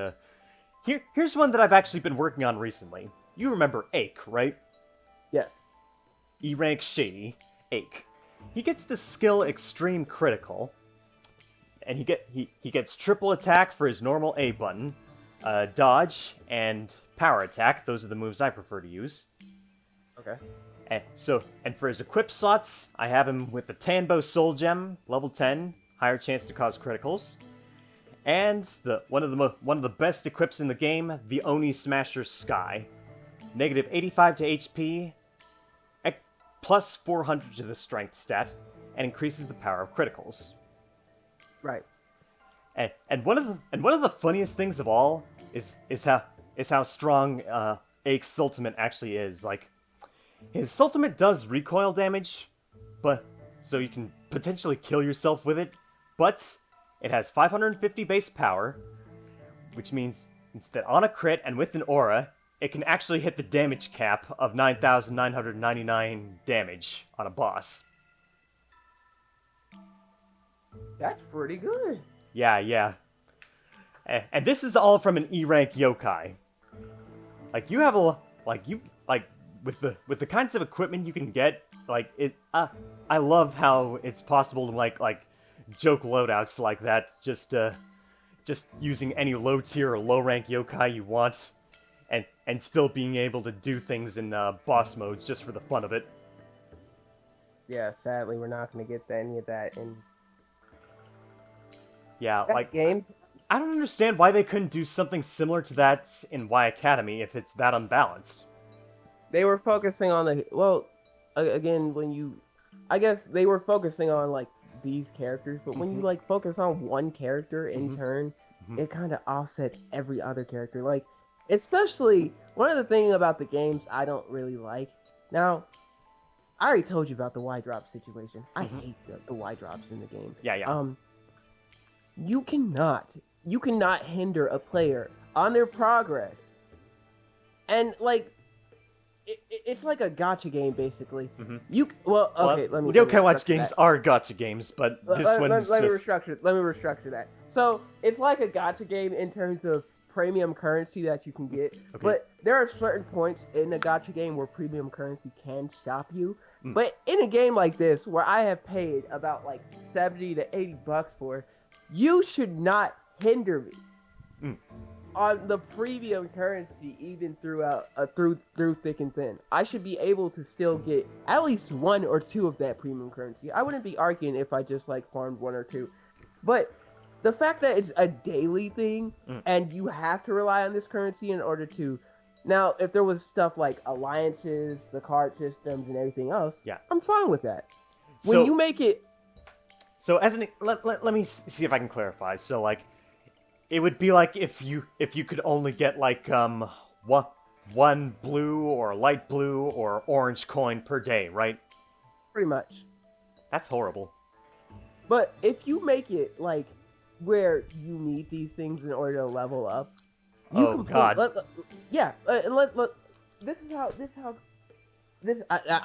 here's one that I've actually been working on recently. You remember Ake, right? Yes. E rank Shady Ake. He gets the skill Extreme Critical, and he gets triple attack for his normal A button, dodge, and power attack. Those are the moves I prefer to use. Okay. And for his equip slots, I have him with the Tanbo Soul Gem, level 10, higher chance to cause criticals, and one of the best equips in the game, the Oni Smasher Sky, negative 85 to HP, plus 400 to the strength stat, and increases the power of criticals. Right. And one of the funniest things of all is how strong Ake's ultimate actually is. Like, his ultimate does recoil damage, but so you can potentially kill yourself with it, but it has 550 base power, which means that on a crit and with an aura, it can actually hit the damage cap of 9,999 damage on a boss. That's pretty good. Yeah. And this is all from an E-rank yokai. Like, you have with the kinds of equipment you can get, like, I love how it's possible to like joke loadouts like that, just using any low tier or low rank yokai you want, and still being able to do things in boss modes just for the fun of it. Yeah, sadly, we're not going to get any of that in that like game. I don't understand why they couldn't do something similar to that in Y Academy if it's that unbalanced. They were focusing on I guess they were focusing on like these characters, but when you like focus on one character in turn, it kind of offsets every other character. Like, especially one of the things about the games I don't really like. Now, I already told you about the Y drop situation. I hate the Y drops in the game. Yeah. You cannot hinder a player on their progress, and like it's like a gacha game basically. Let me Yokai Watch games are gacha games, but this one's let me restructure that. So it's like a gacha game in terms of premium currency that you can get, but there are certain points in a gacha game where premium currency can stop you. But in a game like this, where I have paid about like $70 to $80 for, you should not hinder me on the premium currency, even throughout through thick and thin, I should be able to still get at least one or two of that premium currency. I wouldn't be arguing if I just like farmed one or two, but the fact that it's a daily thing and you have to rely on this currency in order to. Now, if there was stuff like alliances, the card systems, and everything else, Yeah. I'm fine with that. So, When you make it, as let me see if I can clarify. So like, it would be like if you could only get like one blue or light blue or orange coin per day, right? pretty much. That's horrible. But if you make it like where you need these things in order to level up, you Oh, God. I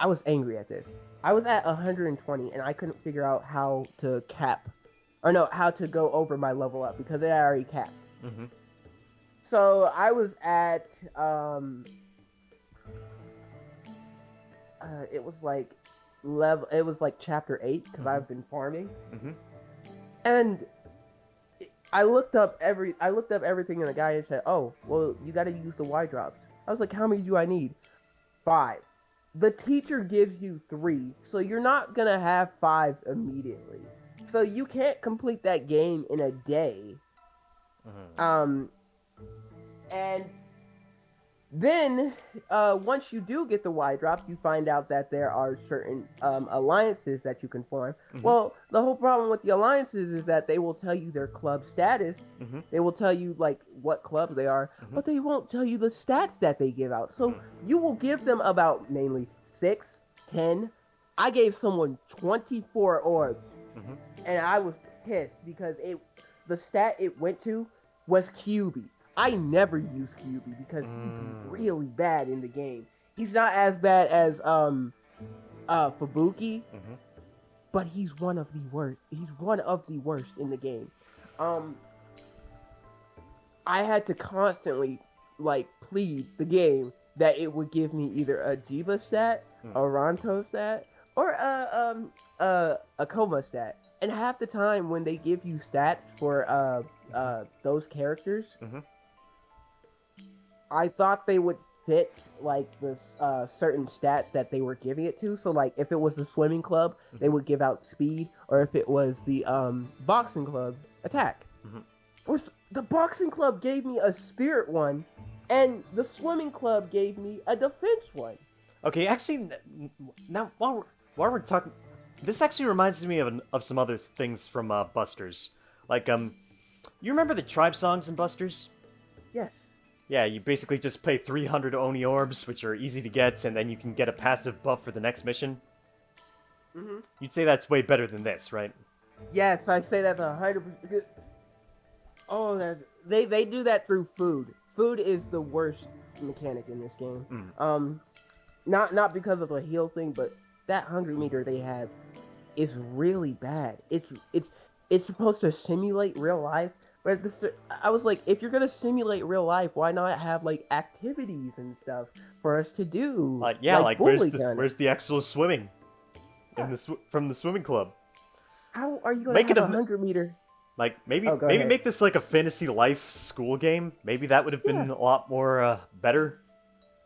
was angry at this. I was at 120 and I couldn't figure out how to how to go over my level up because it already capped. Mm-hmm. So I was at it was like chapter 8 because I've been farming. Mm-hmm. And I looked up everything, and the guy said, "Oh, well, you got to use the Y drops." I was like, "How many do I need?" 5. The teacher gives you 3, so you're not gonna have 5 immediately. So you can't complete that game in a day. Mm-hmm. And then once you do get the Y drops, you find out that there are certain alliances that you can form. Mm-hmm. Well, the whole problem with the alliances is that they will tell you their club status. Mm-hmm. They will tell you like what club they are, but they won't tell you the stats that they give out. So you will give them about mainly 6, 10. I gave someone 24 orbs, and I was pissed because the stat it went to was QB. I never use QB because he's really bad in the game. He's not as bad as Fubuki, but he's one of the worst. He's one of the worst in the game. I had to constantly like plead the game that it would give me either a Jiba stat, a Ronto stat, or a Koma stat. And half the time when they give you stats for those characters, I thought they would fit like this certain stat that they were giving it to. So like if it was the swimming club, they would give out speed, or if it was the boxing club, attack. The boxing club gave me a spirit one, and the swimming club gave me a defense one. Okay, actually, now while we're talking, this actually reminds me of some other things from Busters. Like you remember the tribe songs in Busters? Yes. Yeah, you basically just pay 300 Oni orbs, which are easy to get, and then you can get a passive buff for the next mission. You'd say that's way better than this, right? Yes, I say that's 100%. Oh, they do that through food. Food is the worst mechanic in this game. Not because of a heal thing, but that hunger meter they have is really bad. It's supposed to simulate real life. But I was like, if you're gonna simulate real life, why not have like activities and stuff for us to do? Where's the actual swimming in from the swimming club? How are you gonna have a hunger meter? Like maybe make this like a fantasy life school game. Maybe that would have been a lot more better.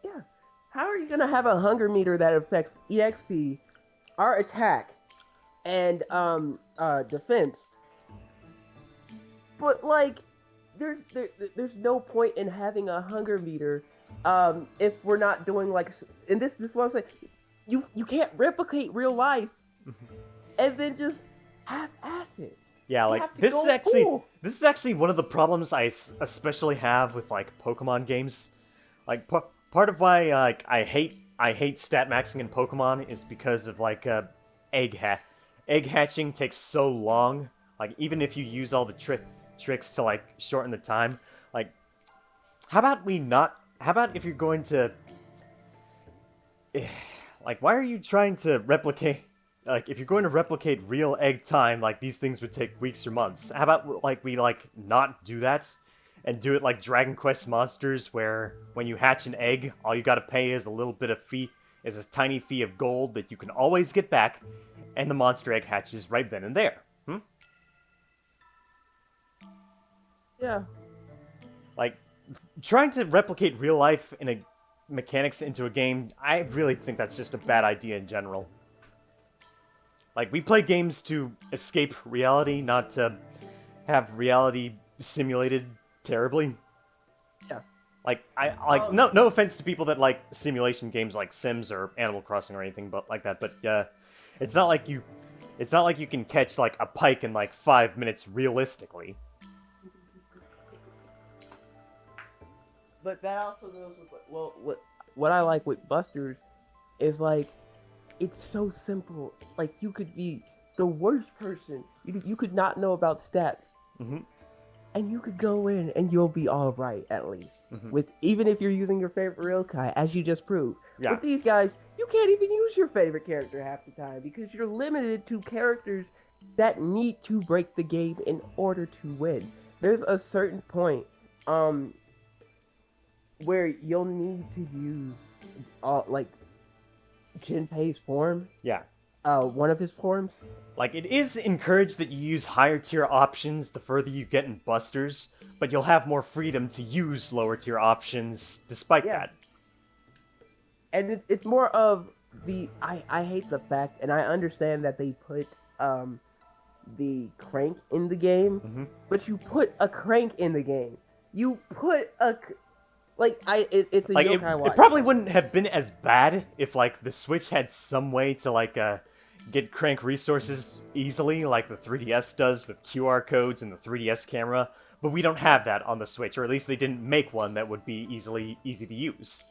Yeah. How are you gonna have a hunger meter that affects EXP, our attack, and defense? But like, there's no point in having a hunger meter, if we're not doing like, and this is what I'm saying. You can't replicate real life, and then just half-ass it. Yeah, like this is actually one of the problems I especially have with like Pokemon games. Like part of why like I hate stat maxing in Pokemon is because of like egg hatching takes so long. Like even if you use all the tricks to like shorten the time, like how about if you're going to like why are you trying to replicate, like if you're going to replicate real egg time, like these things would take weeks or months. How about like we like not do that and do it like Dragon Quest Monsters, where when you hatch an egg, all you gotta pay is a tiny fee of gold that you can always get back, and the monster egg hatches right then and there. Yeah. Like trying to replicate real life in a mechanics into a game, I really think that's just a bad idea in general. Like, we play games to escape reality, not to have reality simulated terribly. Yeah. Like, no offense to people that like simulation games like Sims or Animal Crossing or anything but like that, but it's not like you can catch like a pike in like 5 minutes realistically. But that also goes with what I like with Busters is like it's so simple. Like you could be the worst person. You could not know about stats, and you could go in and you'll be all right at least. With even if you're using your favorite yokai, as you just proved. Yeah. With these guys, you can't even use your favorite character half the time because you're limited to characters that need to break the game in order to win. There's a certain point, where you'll need to use, like, Jinpei's form. Yeah. One of his forms. Like, it is encouraged that you use higher tier options the further you get in Busters, but you'll have more freedom to use lower tier options despite that. And it's more of the, I hate the fact, and I understand that they put, the crank in the game, but you put a crank in the game. You put a... Like, it's a like, Yokai Watch. It probably wouldn't have been as bad if, like, the Switch had some way to, like, get crank resources easily, like the 3DS does with QR codes and the 3DS camera, but we don't have that on the Switch, or at least they didn't make one that would be easy to use.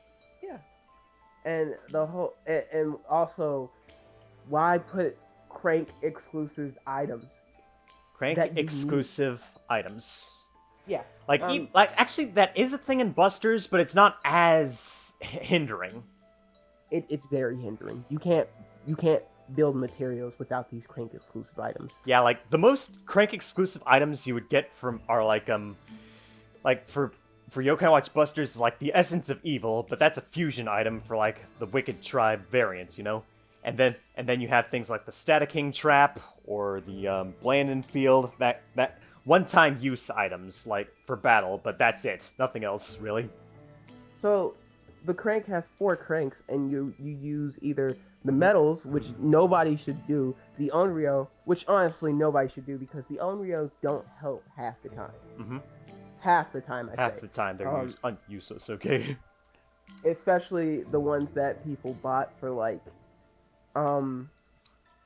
Yeah. And the whole... And also, why put crank exclusive items? Crank exclusive items. Yeah. Like, actually, that is a thing in Busters, but it's not as hindering. It's very hindering. You can't build materials without these crank exclusive items. Yeah, like the most crank exclusive items you would get from are like for Yokai Watch Busters is like the Essence of Evil, but that's a fusion item for like the Wicked Tribe variants, you know? And then you have things like the Static King Trap or the Blandon Field, that one-time use items, like, for battle, but that's it. Nothing else, really. So, the crank has 4 cranks, and you use either the metals, which nobody should do, the Onryo, which honestly nobody should do, because the Onryos don't help half the time. Half the time, I say. Half the time, they're useless, okay? Especially the ones that people bought for, like,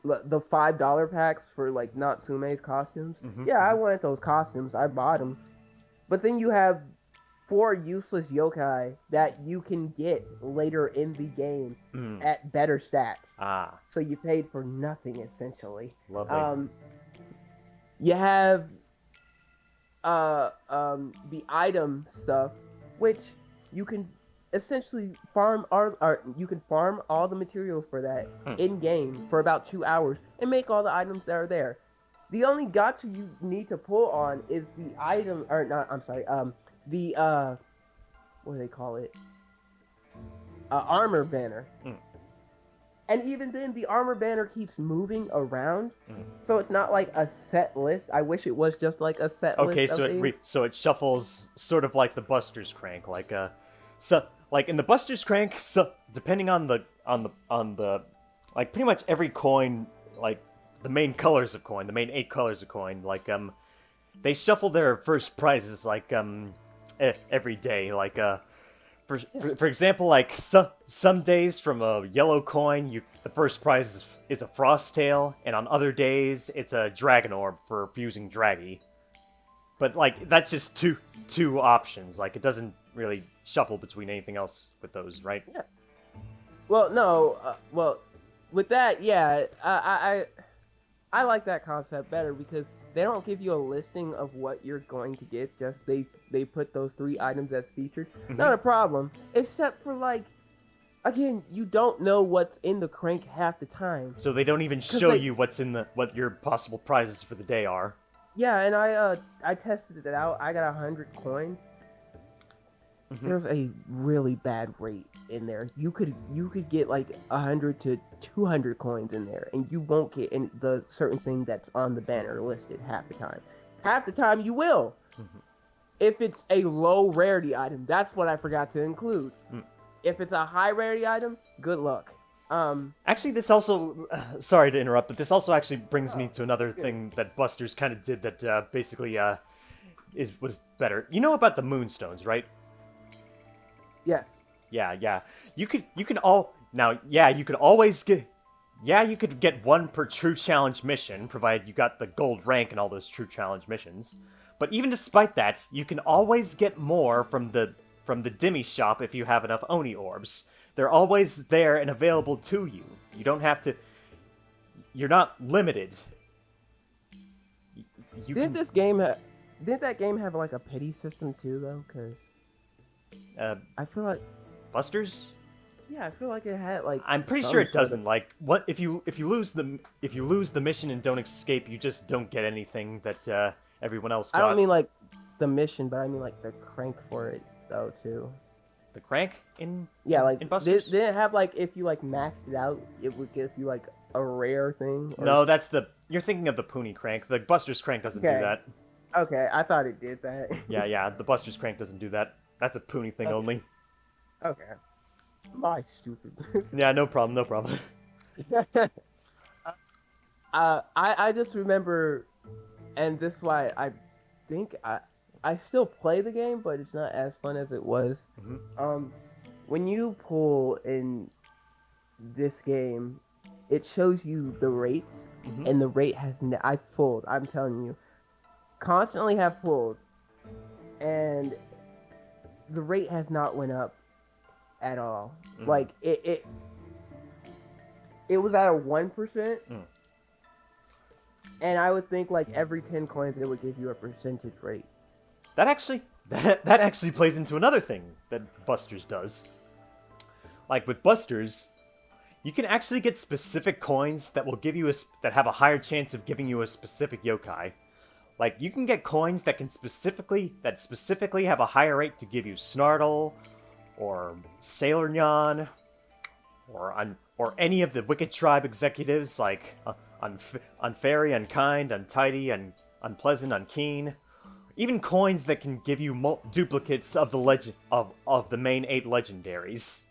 the $5 packs for like Natsume's costumes. Yeah, I wanted those costumes. I bought them. But then you have 4 useless yokai that you can get later in the game at better stats. So you paid for nothing essentially. Lovely. You have the item stuff, which you can essentially farm you can farm all the materials for that in game for about 2 hours and make all the items that are there. The only gacha you need to pull on is the item, or not, I'm sorry, the what do they call it? Armor banner. And even then, the armor banner keeps moving around, so it's not like a set list. I wish it was just like a set list. Okay, so it shuffles sort of like the Buster's crank, like like in the Buster's crank, so depending on the like pretty much every coin, like the main colors of coin, the main 8 colors of coin, like they shuffle their first prizes like every day, like for example, like some days from a yellow coin, the first prize is a Frost Tail, and on other days it's a Dragon Orb for fusing Draggy. But like that's just two options. Like it doesn't really shuffle between anything else with those, right? Yeah. Well, no. Well, with that, yeah, I like that concept better because they don't give you a listing of what you're going to get. Just they put those 3 items as featured. Not a problem, except for like, again, you don't know what's in the crank half the time. So they don't even show you what your possible prizes for the day are. Yeah, and I tested it out. I got 100 coins. There's a really bad rate in there. You could get like 100 to 200 coins in there, and you won't get the certain thing that's on the banner listed half the time. Half the time you will. if it's a low rarity item, that's what I forgot to include. Mm. If it's a high rarity item, good luck. Actually, this also, sorry to interrupt, but this also actually brings me to another good. thing that Buster's kind of did that basically was better. You know about the moonstones, right? Yes. Yeah. You can all now. Yeah, you could always get. Yeah, you could get one per true challenge mission, provided you got the gold rank in all those true challenge missions. But even despite that, you can always get more from the Dimmy shop if you have enough Oni orbs. They're always there and available to you. You don't have to. You're not limited. You Did can. this game did that game have like a pity system too though? Because I feel like Busters? yeah, I feel like it had like. I'm pretty some sure it sort of- doesn't. Like, what if you lose the mission and don't escape, you just don't get anything that everyone else got. I don't mean like the mission, but I mean like the crank for it though too. The crank in Yeah, like in Busters. did it have like if you like maxed it out, it would give you like a rare thing? Or... No, that's the you're thinking of the Poonie crank. The Buster's crank doesn't do Okay. that. Okay, I thought it did that. Yeah. The Buster's crank doesn't do that. That's a Poonie thing Okay. only. Okay. My stupid. Yeah, no problem. I just remember, and this is why I think I still play the game, but it's not as fun as it was. Mhm. When you pull in this game, it shows you the rates, Mhm. and the rate has I've pulled. I'm telling you, constantly have pulled, and the rate has not went up at all. Mm. Like it was at a 1%. Mm. And I would think like every 10 coins it would give you a percentage rate. That actually plays into another thing that Busters does. Like with Busters, you can actually get specific coins that will give you that have a higher chance of giving you a specific yokai. Like you can get coins that specifically have a higher rate to give you Snartle, or Sailor Nyan, or any of the Wicked Tribe executives like Unfairy, Unkind, Untidy, and Unpleasant, Unkeen. Even coins that can give you duplicates of the main 8 legendaries.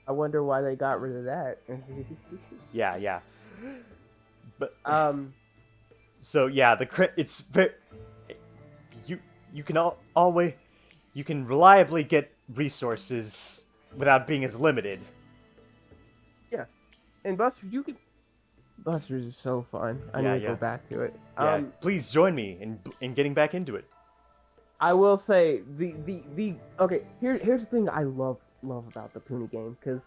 I wonder why they got rid of that. Yeah. But So yeah, it's very you can always you can reliably get resources without being as limited. yeah, and Busters is so fun. I need to go back to it. Yeah, please join me in getting back into it. I will say the okay. Here's the thing I love about the Puni game, because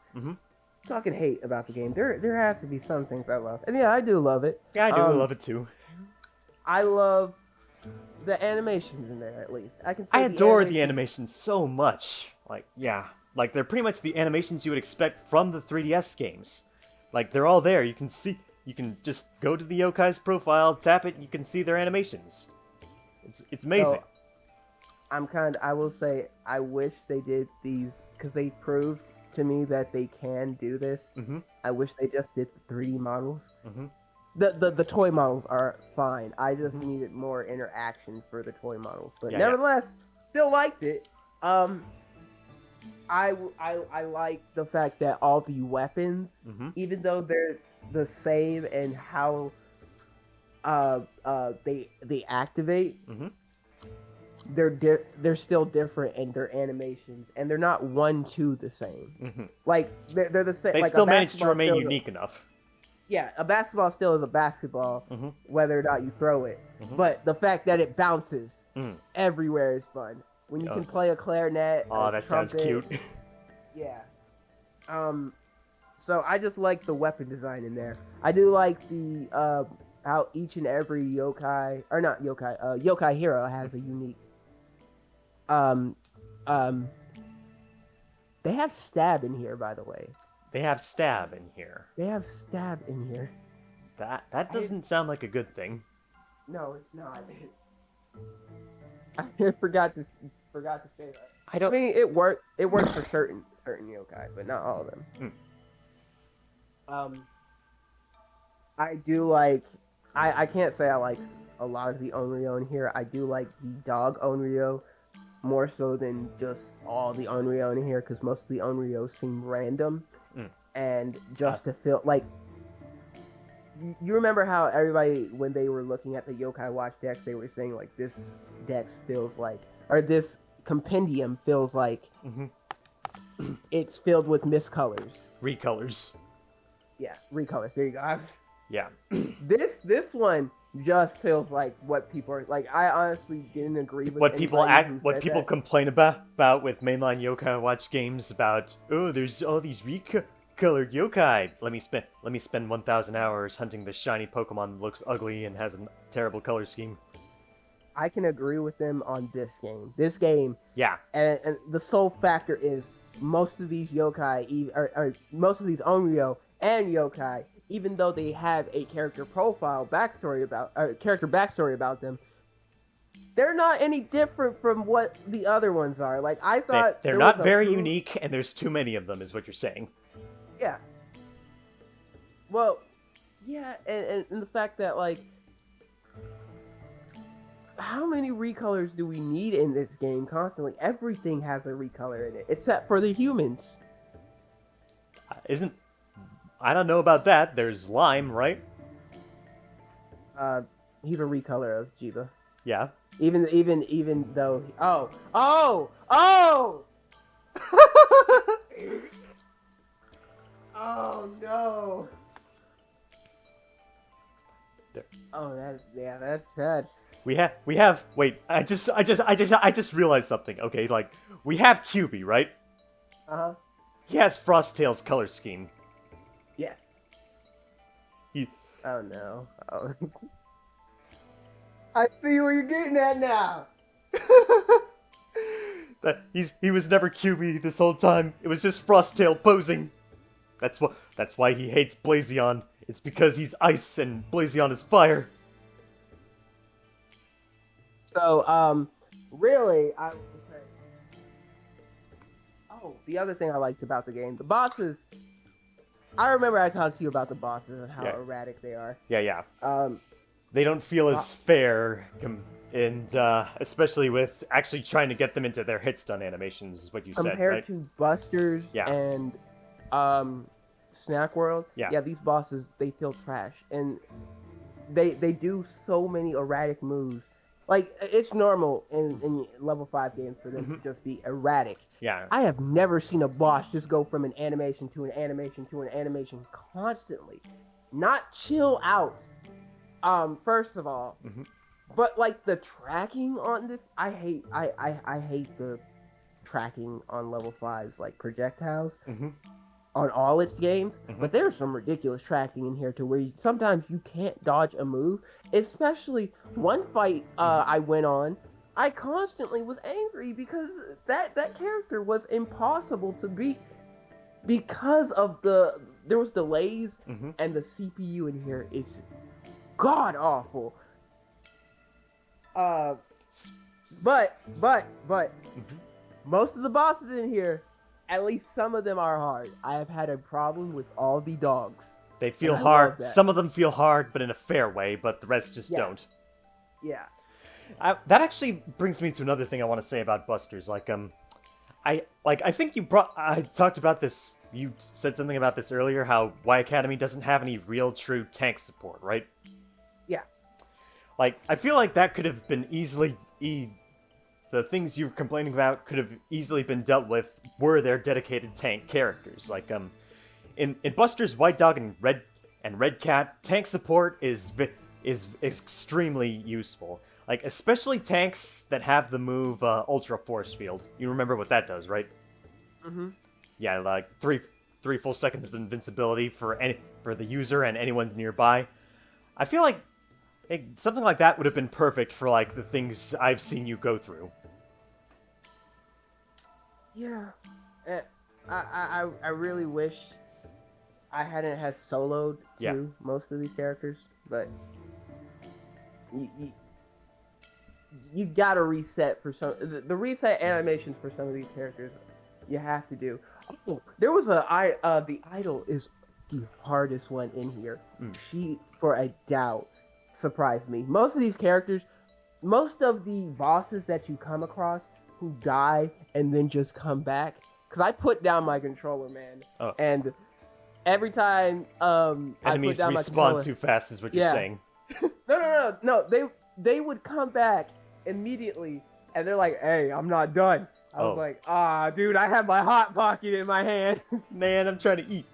talking hate about the game, there has to be some things I love, and yeah, I do love it. Yeah, I do love it too. I love the animations in there, at least. I adore the animations so much. Like they're pretty much the animations you would expect from the 3DS games. Like they're all there. You can just go to the Yokai's profile, tap it, and you can see their animations. It's amazing. So, I will say, I wish they did these, because they proved to me that they can do this. I wish they just did the 3D models. The toy models are fine. I just needed more interaction for the toy models. But nevertheless, still liked it. I like the fact that all the weapons, even though they're the same and how they activate, they're still different in their animations, and they're not 1-2 the same. Like they're the same. They like still manage to remain unique enough. Yeah, a basketball still is a basketball, whether or not you throw it. But the fact that it bounces everywhere is fun. When you can play a clarinet, oh, that trumpet, sounds cute. Yeah. So I just like the weapon design in there. I do like the how each and every yokai, or not yokai, yokai hero has a unique. They have stab in here, by the way. They have stab in here. They have stab in here. That doesn't sound like a good thing. No, it's not. I forgot to say that. I mean, it works for certain yokai, but not all of them. I do like. I can't say I like a lot of the Onryo in here. I do like the dog Onryo. more so than just all the Onryo in here, because most of the Onryo seem random, and just to feel like. You remember how everybody, when they were looking at the Yokai Watch decks, they were saying like this deck feels like, or this compendium feels like it's filled with miscolors. Recolors. Yeah, recolors. There you go. Yeah. This one just feels like what people are like. I honestly didn't agree with what people complain about with mainline Yokai Watch games about. Oh, there's all these recolored yokai. Let me spend 1,000 hours hunting the shiny Pokemon that looks ugly and has a terrible color scheme. I can agree with them on this game. This game, yeah, and the sole factor is most of these yokai, or most of these Onryo and yokai, even though they have a character backstory about them, they're not any different from what the other ones are. Like, I thought they're not very unique, and there's too many of them, is what you're saying. Yeah. Well, yeah, and the fact that, like, how many recolors do we need in this game constantly? Everything has a recolor in it, except for the humans. I don't know about that. There's Lime, right? He's a recolor of Jiva. Yeah. Even though oh oh no. There. Oh, that's sad. We have wait, I just realized something. Okay, like we have QB, right? Uh-huh. He has Frosttail's color scheme. Yes. Oh no. Oh. I see where you're getting at now. He was never QB this whole time. It was just Frosttail posing. That's why he hates Blazion. It's because he's ice and Blazion is fire. So, really, I would say. Oh, the other thing I liked about the game, the bosses. I remember I talked to you about the bosses and how erratic they are. Yeah. They don't feel as fair, and especially with actually trying to get them into their hit stun animations, is what you said, right? Compared to Busters and Snack World, these bosses, they feel trash, and they do so many erratic moves. Like, it's normal in level 5 games for them to just be erratic. Yeah. I have never seen a boss just go from an animation to an animation to an animation constantly. Not chill out. First of all. But, like, the tracking on this, I hate the tracking on level 5's, like, projectiles on all its games. But there's some ridiculous tracking in here to where sometimes you can't dodge a move. Especially one fight I went on, I constantly was angry because that character was impossible to beat because of there was delays and the CPU in here is god awful. But most of the bosses in here, at least some of them are hard. I have had a problem with all the dogs. They feel hard. Some of them feel hard, but in a fair way, but the rest just don't. Yeah. That actually brings me to another thing I want to say about Busters. I think I talked about this. You said something about this earlier, how Y Academy doesn't have any real true tank support, right? Yeah. Like, I feel like that could have been easily... the things you were complaining about could have easily been dealt with were there dedicated tank characters. Like, in Busters, White Dog and Red Cat, tank support is extremely useful. Like, especially tanks that have the move Ultra Force Field. You remember what that does, right? Yeah, like three full seconds of invincibility for the user and anyone's nearby. I feel like something like that would have been perfect for like the things I've seen you go through. Yeah, I really wish I hadn't had soloed to most of these characters, but you gotta reset for some the reset animations for some of these characters. You have to do. Oh, there was the idol is the hardest one in here. She, for a doubt, surprised me. Most of these characters, most of the bosses that you come across who die and then just come back. Because I put down my controller, man, Oh. and every time I put Enemies down my respawn controller, too fast is what you're saying. No. They would come back immediately, and they're like, "Hey, I'm not done." I was like, dude, I have my hot pocket in my hand." Man, I'm trying to eat.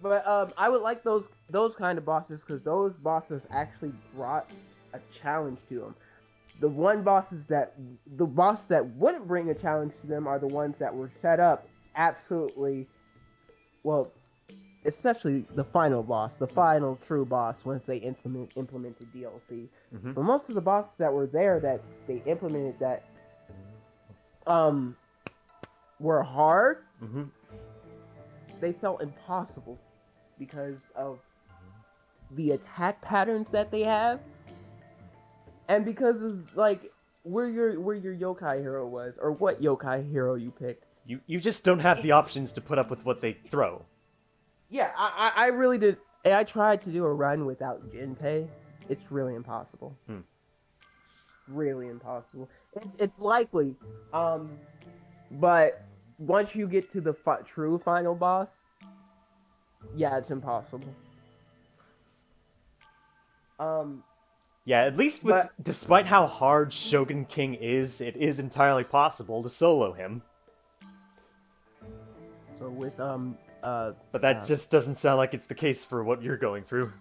But I would like those kind of bosses because those bosses actually brought a challenge to them. The bosses that wouldn't bring a challenge to them are the ones that were set up absolutely well, especially the final boss, the final true boss once they implemented DLC. Mm-hmm. But most of the bosses that were there that they implemented that were hard, mm-hmm. they felt impossible because of the attack patterns that they have, and because of like where your yokai hero was, or what yokai hero you picked. You just don't have the options to put up with what they throw. Yeah, I really did. I tried to do a run without Jinpei. It's really impossible. Really impossible. It's likely, but once you get to the true final boss, yeah, it's impossible. Yeah, at least despite how hard Shogun King is, it is entirely possible to solo him. So with but that just doesn't sound like it's the case for what you're going through.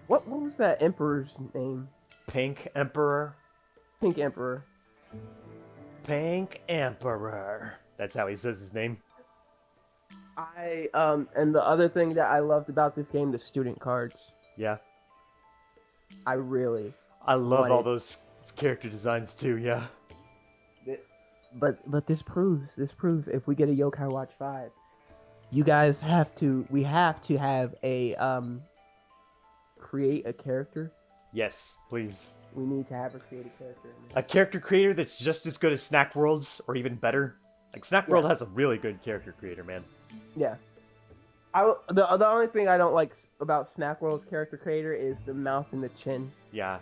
What was that emperor's name? Pink Emperor? Pink Emperor. Pink Emperor. That's how he says his name. And the other thing that I loved about this game, the student cards. Yeah. I love all those character designs too, yeah. But this proves if we get a Yokai Watch 5, we have to have a create a character. Yes, please. We need to have a create a character. A character creator that's just as good as Snack World's, or even better. Like Snack World has a really good character creator, man. Yeah. The only thing I don't like about Snack World's character creator is the mouth and the chin. Yeah.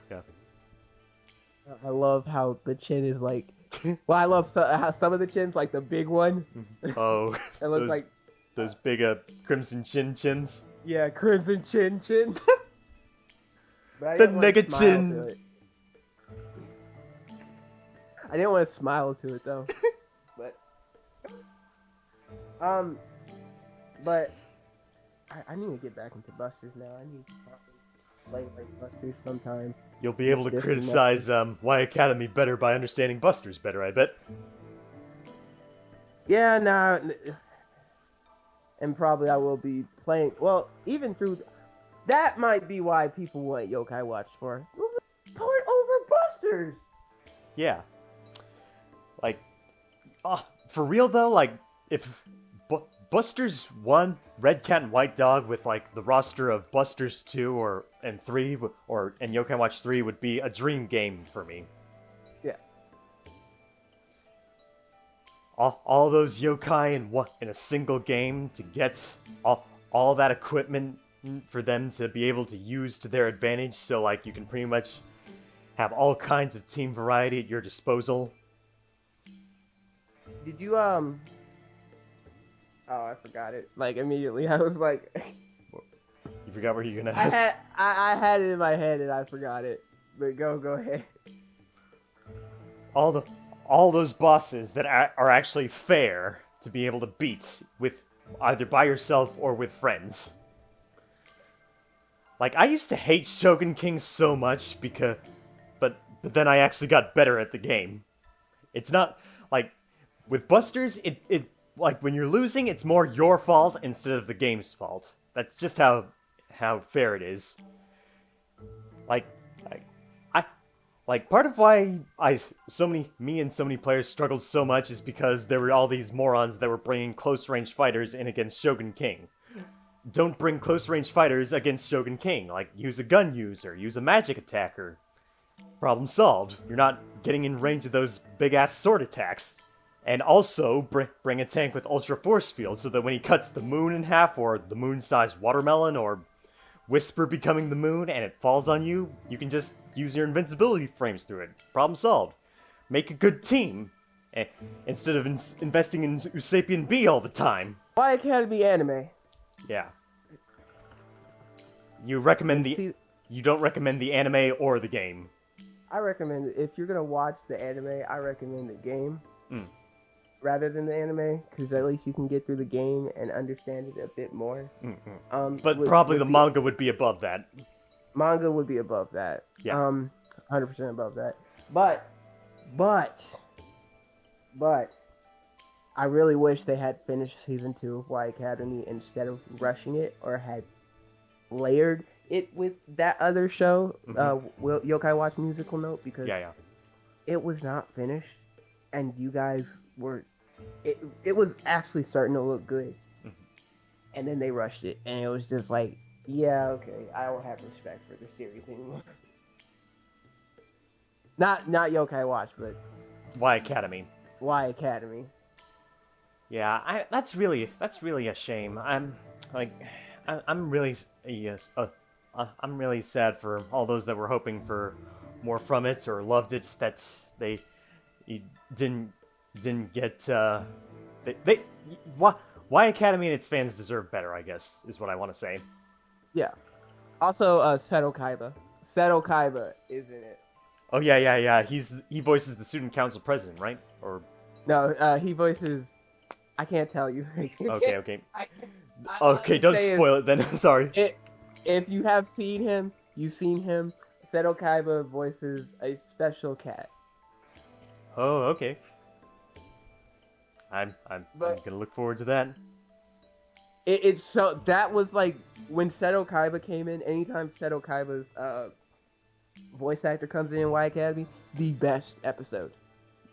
I love how the chin is like. Well, I love how some of the chins, like the big one. Oh, it looks like those big crimson chins. Yeah, crimson chin. The nega chin. I didn't want to smile to it though. But I need to get back into Busters now. I need to play like Busters sometimes. You'll be able to criticize Y Academy better by understanding Busters better, I bet. Yeah, nah. And probably I will be playing. Well, even through that might be why people want Yokai Watch for port over Busters. Yeah. Like, for real though, like if Busters 1, Red Cat and White Dog with like the roster of Busters 2 and 3 and Yokai Watch 3 would be a dream game for me. Yeah. All those yokai in a single game to get all that equipment for them to be able to use to their advantage, so like you can pretty much have all kinds of team variety at your disposal. Did you Oh, I forgot it. Like immediately, I was like, "You forgot what you're gonna ask." I had it in my head and I forgot it. But go ahead. All those bosses that are actually fair to be able to beat with either by yourself or with friends. Like I used to hate Shogun King so much but then I actually got better at the game. It's not like with Busters, it like when you're losing, it's more your fault instead of the game's fault. That's just how fair it is. Like part of why me and so many players struggled so much is because there were all these morons that were bringing close range fighters in against Shogun King. Don't bring close range fighters against Shogun King. Like use a gun user, use a magic attacker. Problem solved. You're not getting in range of those big ass sword attacks. And also bring a tank with ultra force field so that when he cuts the moon in half, or the moon-sized watermelon, or Whisper becoming the moon and it falls on you, you can just use your invincibility frames through it. Problem solved. make a good team, instead of investing in Usapian B all the time. Y Academy anime. Yeah. You recommend you don't recommend the anime or the game. I recommend it. If you're gonna watch the anime, I recommend the game rather than the anime, because at least you can get through the game and understand it a bit more. But probably the manga would be above that. Manga would be above that. Yeah. 100% above that. But I really wish they had finished season 2 of Y Academy instead of rushing it, or had layered it with that other show, Yokai Watch Musical Note, because it was not finished, and you guys were, it was actually starting to look good, and then they rushed it, and it was just like, yeah, okay, I don't have respect for the series anymore. Not Yokai Watch, but Y Academy. Y Academy. Yeah, that's really a shame. I'm really I'm really sad for all those that were hoping for more from it or loved it, that they didn't get Y Academy and its fans deserve better, I guess, is what I want to say. Yeah. Also, Seto Kaiba. Seto Kaiba is in it. Oh yeah. He voices the student council president, right? Or no, he voices. I can't tell you. Okay. Okay, don't spoil it then. Sorry. If you have seen him, you've seen him. Seto Kaiba voices a special cat. Oh, okay. I'm gonna look forward to that. It's so, that was like when Seto Kaiba came in. Anytime Seto Kaiba's voice actor comes in Y Academy, the best episode,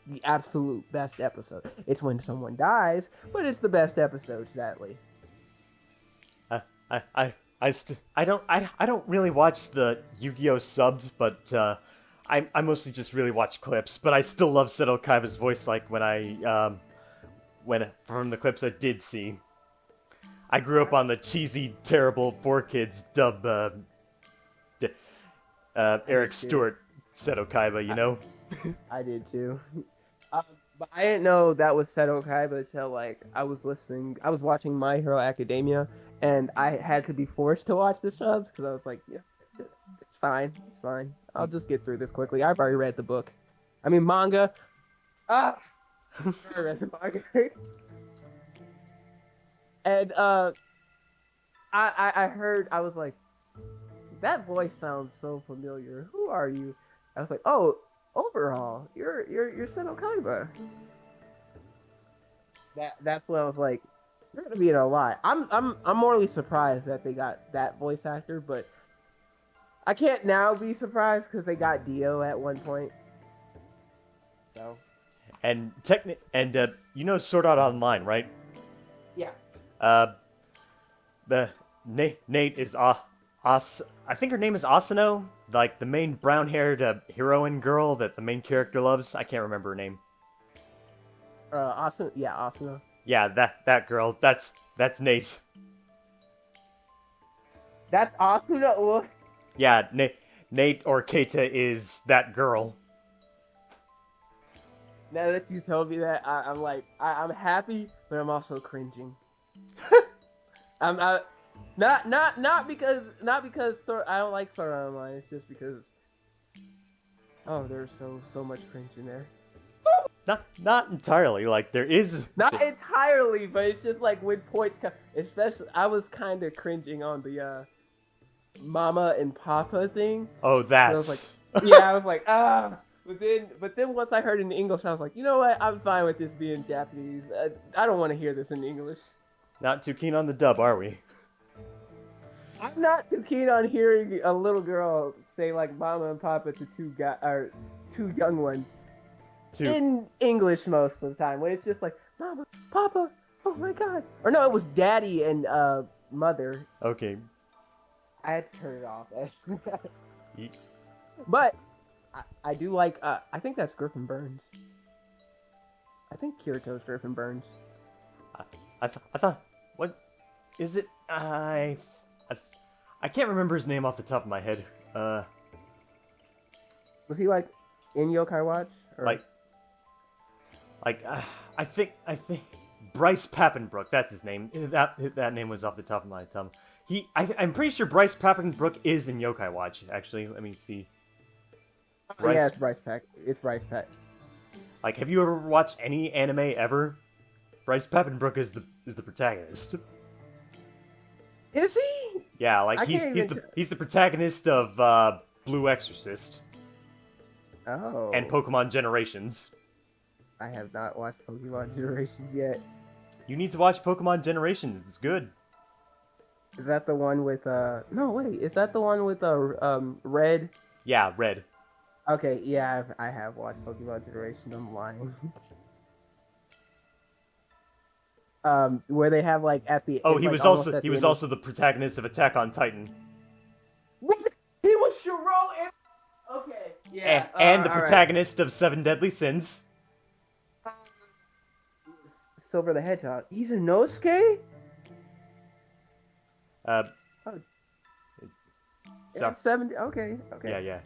the absolute best episode. It's when someone dies, but it's the best episode, sadly. I don't really watch the Yu-Gi-Oh subbed, but I mostly just really watch clips. But I still love Seto Kaiba's voice, like when from the clips I did see. I grew up on the cheesy, terrible 4Kids dub Eric Stewart Seto Kaiba, you know? I did too. But I didn't know that was Seto Kaiba until like I was watching My Hero Academia, and I had to be forced to watch the subs because I was like, yeah, it's fine. I'll just get through this quickly. I've already read the book. I mean manga. I read the manga. And I heard, I was like, that voice sounds so familiar. Who are you? I was like, oh, Overhaul. You're Seto Kaiba. That's when I was like, you're gonna be in a lot. I'm morally surprised that they got that voice actor, but I can't now be surprised because they got Dio at one point. So. And you know Sword Art Online, right? Yeah. The Nate is I think her name is Asano, like the main brown-haired heroine girl that the main character loves. I can't remember her name. Asano. Yeah, Asano. Yeah, that girl. That's Nate. That's Asano. Yeah, Nate or Keita is that girl. Now that you told me that, I'm like, I'm happy, but I'm also cringing. I'm not because I don't like Sword Art Online. It's just because there's so much cringe in there. Not entirely. Like there is not entirely, but it's just like when points come. Especially, I was kind of cringing on the Mama and Papa thing. Oh, that's. I was like, yeah, I was like, ah. But then once I heard it in English, I was like, you know what? I'm fine with this being Japanese. I don't want to hear this in English. Not too keen on the dub, are we? I'm not too keen on hearing a little girl say like "Mama" and "Papa" to two young ones in English most of the time. When it's just like "Mama, Papa, oh my God," or no, it was "Daddy" and "Mother." Okay. I had to turn it off. But I do like. I think that's Griffin Burns. I think Kirito's Griffin Burns. I thought. What is it? I can't remember his name off the top of my head. Was he like in Yokai Watch? Or? Like Like, I think Bryce Papenbrook, that's his name. That name was off the top of my tongue. I'm pretty sure Bryce Papenbrook is in Yokai Watch. Actually, let me see. Bryce? Yeah, it's Bryce Pack. It's Bryce Pack. Like, have you ever watched any anime ever? Bryce Papenbrook is the protagonist. Is he? Yeah, like he's the protagonist of Blue Exorcist. Oh. And Pokemon Generations. I have not watched Pokemon Generations yet. You need to watch Pokemon Generations. It's good. Is that the one with No, wait. Is that the one with Red? Yeah, Red. Okay, yeah, I have watched Pokemon Generations. I'm lying. Where they have like at the he was also the protagonist of Attack on Titan. What? He was Shiro and okay, yeah, and the protagonist of Seven Deadly Sins. Silver the Hedgehog. He's a Nosuke? So, 70. Okay. Yeah.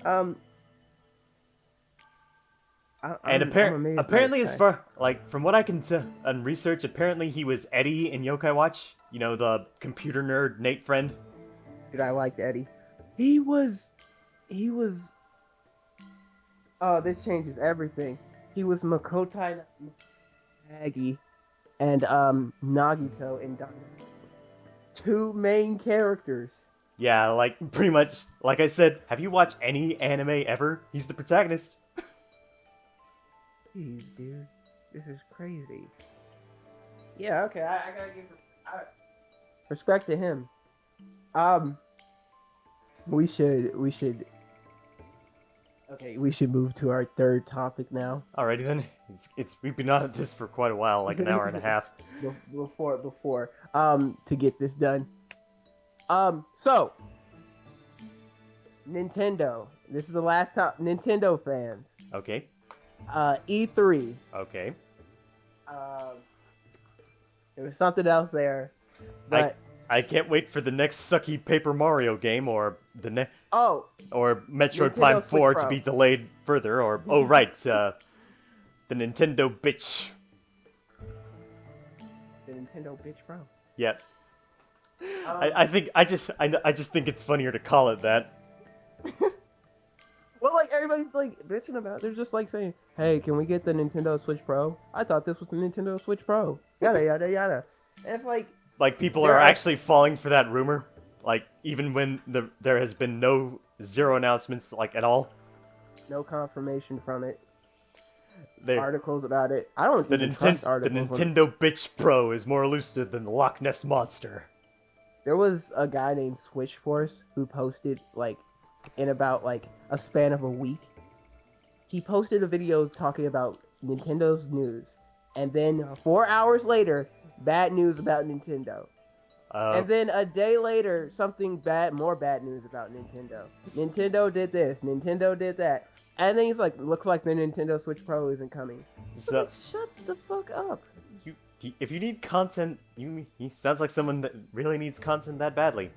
Apparently, as far like from what I can tell and research, apparently he was Eddie in Yokai Watch. You know, the computer nerd Nate friend. Dude, I liked Eddie. He was. Oh, this changes everything. He was Makotai Nagi and Nagito in Dynamite. Two main characters. Yeah, like pretty much. Like I said, have you watched any anime ever? He's the protagonist. Jeez, dude, this is crazy. Yeah, okay, I gotta give respect to him. We should. Okay, we should move to our third topic now. Alrighty then. We've been on this for quite a while, like an hour and a half. Before to get this done. So Nintendo. This is the last top Nintendo fans. Okay. E3. Okay. There was something else there, but I can't wait for the next sucky Paper Mario game or or Metroid Prime 4 to be delayed further or the Nintendo bitch. The Nintendo bitch Pro. Yep. I just think it's funnier to call it that. Well, like everybody's like bitching about it. They're just like saying, "Hey, can we get the Nintendo Switch Pro? I thought this was the Nintendo Switch Pro." Yada yada yada. And it's like people are actually falling for that rumor, like even when there has been zero announcements like at all. No confirmation from it. There, articles about it. I don't even trust articles. The Nintendo Bitch Pro is more elusive than the Loch Ness Monster. There was a guy named Switch Force who posted in about a span of a week. He posted a video talking about Nintendo's news, and then 4 hours later, bad news about Nintendo. And then a day later, more bad news about Nintendo. Nintendo did this, Nintendo did that. And then he's like, looks like the Nintendo Switch Pro isn't coming. So, shut the fuck up. If you need content, he sounds like someone that really needs content that badly.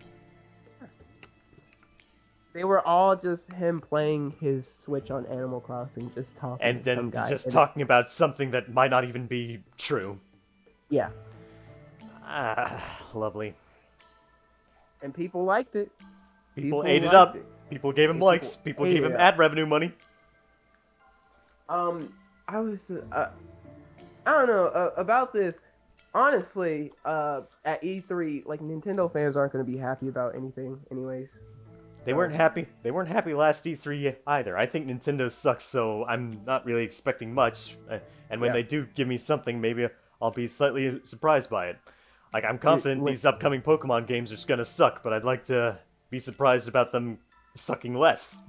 They were all just him playing his Switch on Animal Crossing, just talking and to then some guy. Just talking about something that might not even be true. Yeah. Lovely. And people liked it. People ate it up. People gave him likes. People gave him ad revenue money. I don't know about this. Honestly, at E3, Nintendo fans aren't going to be happy about anything, anyways. They weren't happy. They weren't happy last E3 either. I think Nintendo sucks, so I'm not really expecting much. And when they do give me something, maybe I'll be slightly surprised by it. I'm confident these upcoming Pokemon games are going to suck, but I'd like to be surprised about them sucking less.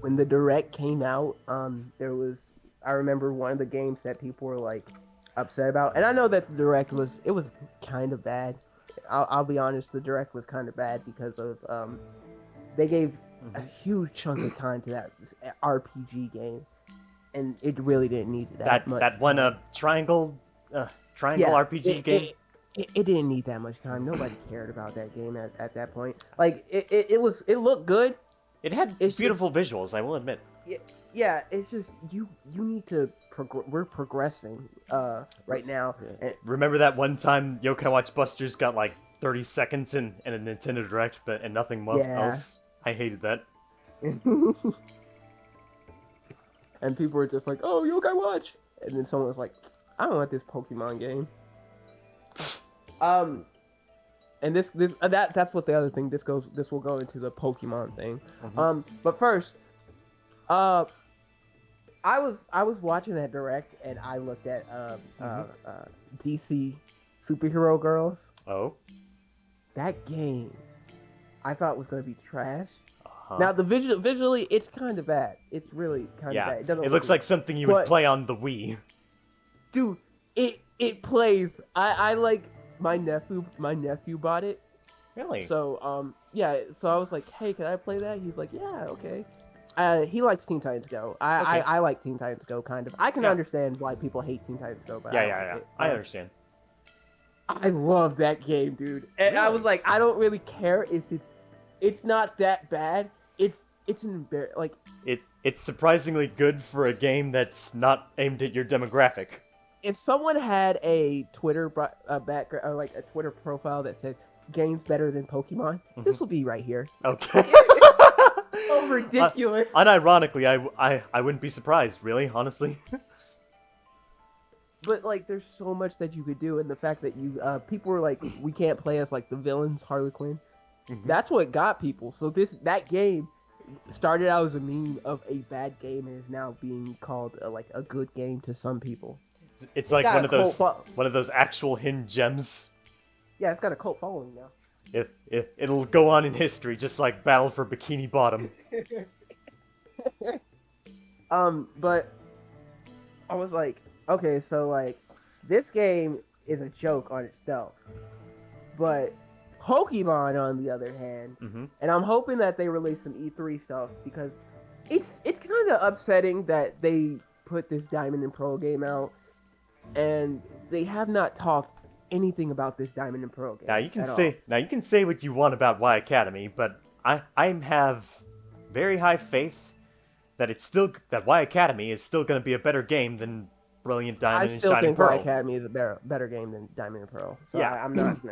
When the Direct came out, I remember one of the games that people were upset about, and I know that the Direct was kind of bad. I'll be honest, the Direct was kind of bad because of they gave a huge chunk of time to that RPG game, and it really didn't need that much. That one triangle RPG game. It didn't need that much time. Nobody cared about that game at that point. It looked good. It had beautiful visuals, I will admit. Yeah, it's just you need to we're progressing right now. And, Remember that one time Yokai Watch Busters got like 30 seconds in a Nintendo Direct, and nothing else? I hated that. And people were just like, "Oh, Yokai Watch," and then someone was like, "I don't want this Pokemon game." And that's what the other thing. This will go into the Pokemon thing. But first, I was watching that Direct, and I looked at DC Superhero Girls. Oh, that game, I thought was going to be trash. Now the visually, it's kind of bad. It's really kind of bad. It looks like something you would play on the Wii. Dude, it plays. I like my nephew bought it. Really? So so I was like, hey, can I play that? He's like, yeah, okay. He likes Teen Titans Go. I like Teen Titans Go kind of. I can understand why people hate Teen Titans Go, but I understand. I love that game, dude. And I was like, I don't really care if it's not that bad. It's an like it's surprisingly good for a game that's not aimed at your demographic. If someone had a Twitter background or like a Twitter profile that said games better than Pokemon, this will be right here. Okay. So ridiculous. Unironically, I wouldn't be surprised, really, honestly. But like, there's so much that you could do, and the fact that people were like, we can't play as like the villains, Harley Quinn. That's what got people. So that game started out as a meme of a bad game and is now being called like a good game to some people. It's like one of those actual hidden gems. Yeah, it's got a cult following now. It'll go on in history, just like Battle for Bikini Bottom. But I was like, okay, so like this game is a joke on itself, but Pokemon, on the other hand, and I'm hoping that they release some E3 stuff because it's kind of upsetting that they put this Diamond and Pearl game out and they have not talked anything about this Diamond and Pearl game. Now you can say what you want about Y Academy, but I have very high faith that that Y Academy is still going to be a better game than Brilliant Diamond and Shining Pearl. I still think Y Academy is a better game than Diamond and Pearl. So yeah, I'm not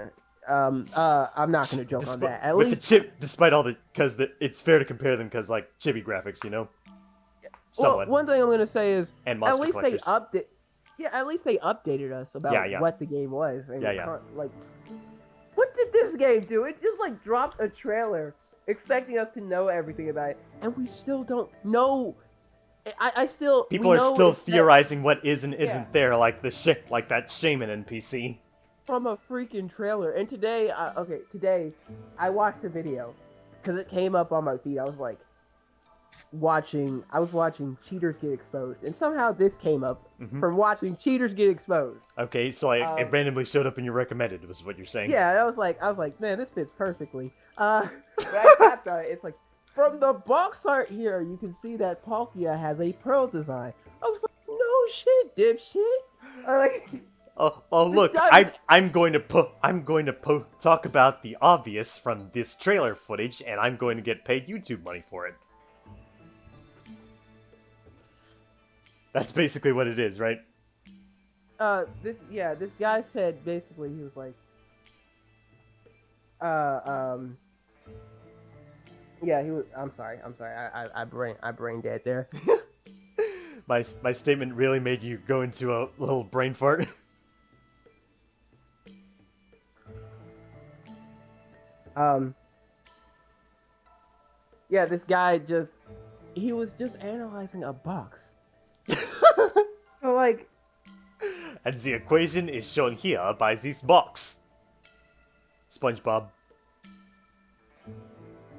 gonna joke on that. At least despite all because it's fair to compare them because like chibi graphics, you know. Well, one thing I'm gonna say is at least they updated us about what the game was. And like, what did this game do? It just like dropped a trailer expecting us to know everything about it, and we still don't know. People are still theorizing what is and isn't there, like like that Shaman NPC. From a freaking trailer. And today I watched a video because it came up on my feed. I was watching cheaters get exposed, and somehow this came up from watching cheaters get exposed. Okay, so it randomly showed up in your recommended, was what you're saying. Yeah, I was like, man, this fits perfectly. But I tapped on it. It's like, from the box art here, you can see that Palkia has a pearl design. I was like, no shit, dipshit. Oh look! I'm going to talk about the obvious from this trailer footage, and I'm going to get paid YouTube money for it. That's basically what it is, right? This guy said basically he was like, he was. I'm sorry. I brain dead there. My statement really made you go into a little brain fart. This guy he was just analyzing a box. So like, and the equation is shown here by this box. SpongeBob.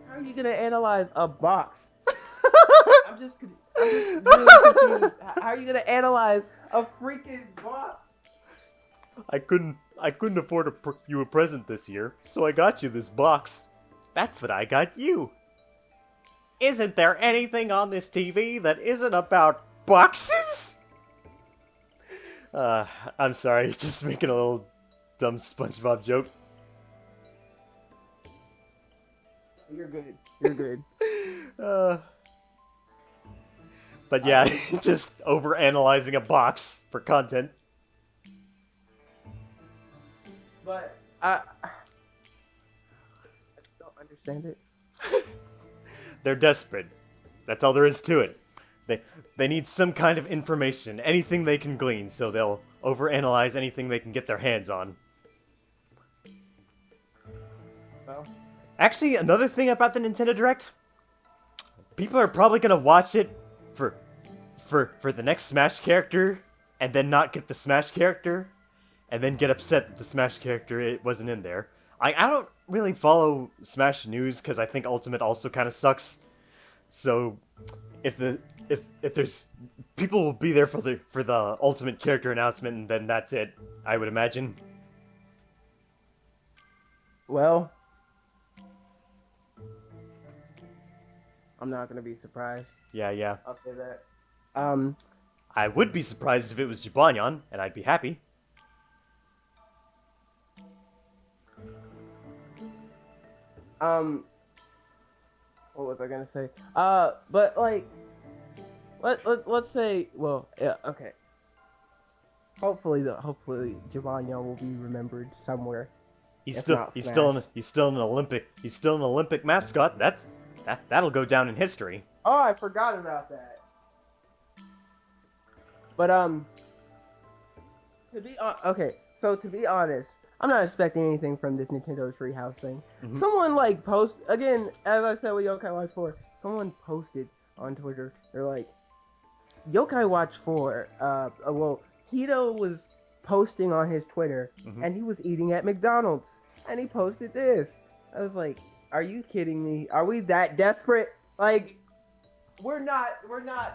How are you gonna analyze a box? I'm just really confused. How are you gonna analyze a freaking box? I couldn't afford you a present this year, so I got you this box. That's what I got you. Isn't there anything on this TV that isn't about boxes? I'm sorry, just making a little dumb SpongeBob joke. You're good. But yeah, just over analyzing a box for content. But I don't understand it. They're desperate. That's all there is to it. They need some kind of information, anything they can glean, so they'll overanalyze anything they can get their hands on. Well, Actually, another thing about the Nintendo Direct, people are probably gonna watch it for the next Smash character, and then not get the Smash character, and then get upset that the Smash character it wasn't in there. I don't really follow Smash news because I think Ultimate also kind of sucks. So if there's people will be there for the Ultimate character announcement, and then that's it, I would imagine. well, I'm not gonna be surprised. Yeah. I'll say that. I would be surprised if it was Jibanyan, and I'd be happy. What was I gonna say? But like, let's say, well, yeah, okay. Hopefully, Jibanyan will be remembered somewhere. He's If still not he's Smash. still an Olympic mascot. That'll go down in history. Oh, I forgot about that. But to be honest, I'm not expecting anything from this Nintendo Treehouse thing. Mhm. Someone like again, as I said with Yokai Watch 4, someone posted on Twitter. They're like, Yokai Watch 4. Well, Tito was posting on his Twitter, Mhm. and he was eating at McDonald's, and he posted this. I was like, are you kidding me? Are we that desperate? Like, we're not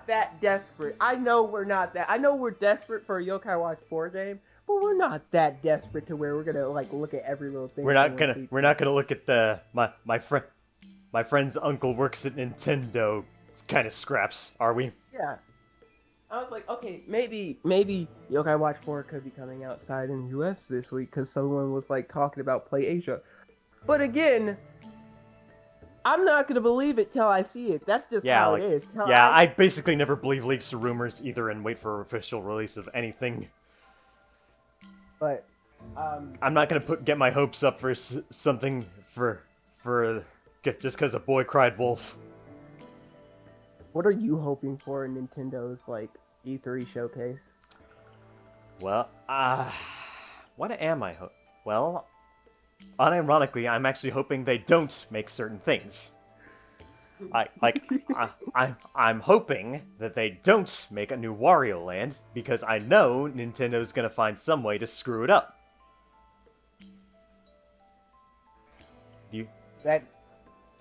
that desperate. I know we're not that. I know we're desperate for a Yokai Watch 4 game, but we're not that desperate to where we're gonna like look at every little thing. We're not gonna look at the my friend's uncle works at Nintendo kind of scraps, are we? Yeah. I was like, okay, maybe Yokai Watch 4 could be coming outside in the US this week because someone was like talking about Play Asia. But again, I'm not gonna believe it till I see it. That's just how it is. I basically never believe leaks or rumors either, and wait for official release of anything. But I'm not gonna get my hopes up for something just because a boy cried wolf. what are you hoping for in Nintendo's like E3 showcase? Well, what am I well, unironically, I'm actually hoping they don't make certain things. I'm hoping that they don't make a new Wario Land, because I know Nintendo's gonna find some way to screw it up. That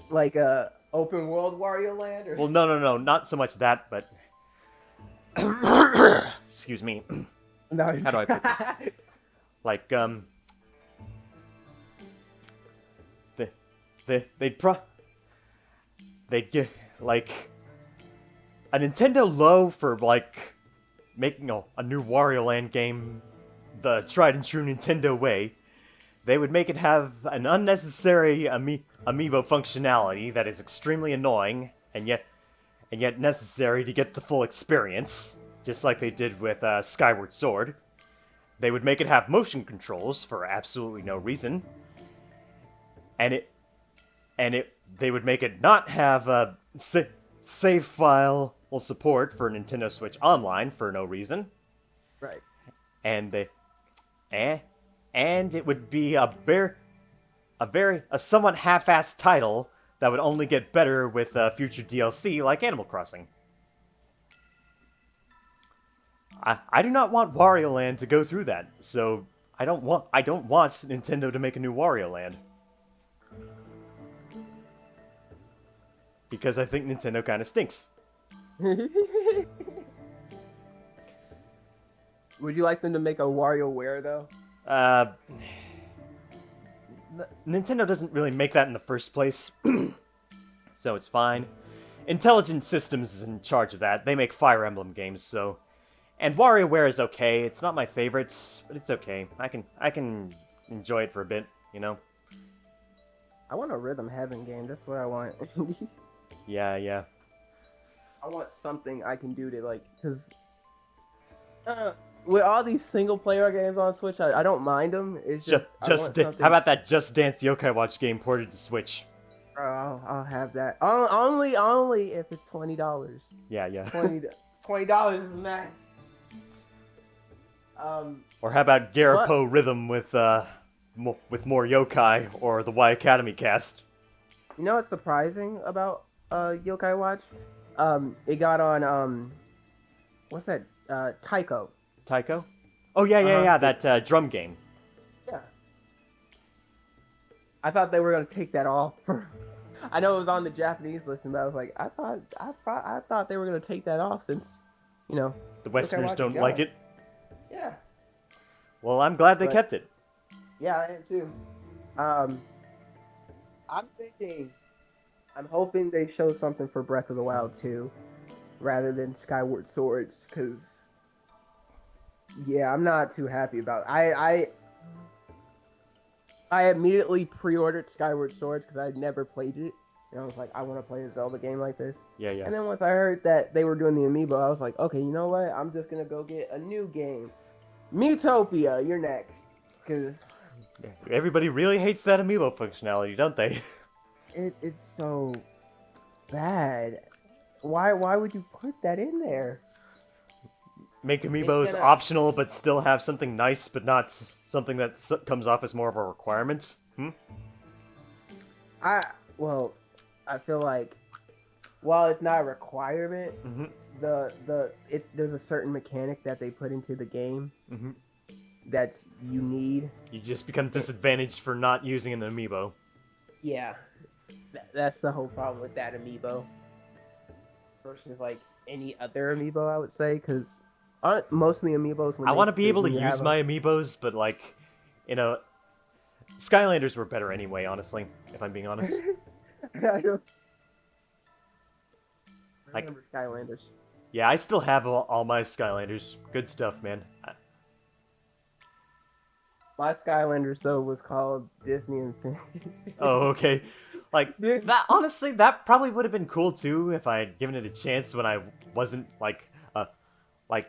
like a open world Wario Land? Or... Well, no, not so much that, but excuse me. No. How do I put this? Like, they'd get like a Nintendo low for like making a new Wario Land game the tried and true Nintendo way. They would make it have an unnecessary amiibo functionality that is extremely annoying and yet necessary to get the full experience, just like they did with Skyward Sword. They would make it have motion controls for absolutely no reason, and they would make it not have a save file support for Nintendo Switch Online for no reason. Right. And it would be a somewhat half-assed title that would only get better with future DLC like Animal Crossing. I do not want Wario Land to go through that, so I don't want Nintendo to make a new Wario Land. Because I think Nintendo kind of stinks. Would you like them to make a WarioWare though? Nintendo doesn't really make that in the first place, so it's fine. Intelligent Systems is in charge of that. They make Fire Emblem games, so... And WarioWare is okay. It's not my favorite, but it's okay. I can enjoy it for a bit, you know? I want a Rhythm Heaven game. That's what I want. Yeah. I want something I can do to like, because with all these single player games on Switch, I don't mind them. It's just I want something. How about that Just Dance Yokai Watch game ported to Switch? I'll have that. Only if it's $20. Yeah, yeah. $20 is the max. Or how about Garapo Rhythm with more yokai, or the Y Academy cast? You know what's surprising about Yokai Watch? It got on what's that? Taiko. Taiko? Oh yeah, that drum game. Yeah. I thought they were gonna take that off. I know it was on the Japanese list, but I was like, I thought they were gonna take that off since, you know, the Westerners don't like it. Yeah. Well, I'm glad they kept it. Yeah, I am too. I'm hoping they show something for Breath of the Wild 2, rather than Skyward Swords, because, yeah, I'm not too happy about it. I immediately pre-ordered Skyward Swords because I'd never played it. And I was like, I want to play a Zelda game like this. Yeah. And then once I heard that they were doing the amiibo, I was like, okay, you know what? I'm just going to go get a new game. Miitopia, you're next. Because everybody really hates that amiibo functionality, don't they? It's so bad. Why would you put that in there? Make amiibos optional, but still have something nice, but not something that comes off as more of a requirement. I feel like while it's not a requirement, there's a certain mechanic that they put into the game that you need. You just become disadvantaged for not using an amiibo. Yeah, that's the whole problem with that amiibo versus like any other amiibo, I would say, because aren't most of the amiibos? I want to be able to use my amiibos, but like, Skylanders were better anyway. Honestly, if I'm being honest. I remember Skylanders. Yeah, I still have all my Skylanders. Good stuff, man. My Skylanders, though, was called Disney Infinity. Oh, okay. Like, that, honestly, that probably would have been cool, too, if I had given it a chance when I wasn't, like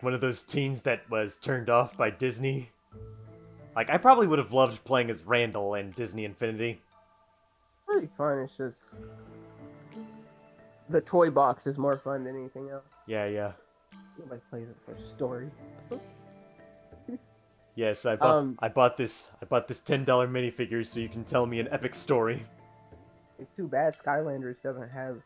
one of those teens that was turned off by Disney. Like, I probably would have loved playing as Randall in Disney Infinity. Pretty fun, it's just... The toy box is more fun than anything else. Yeah. Nobody plays it for story. Yes, I bought this $10 minifigure so you can tell me an epic story. It's too bad Skylanders doesn't have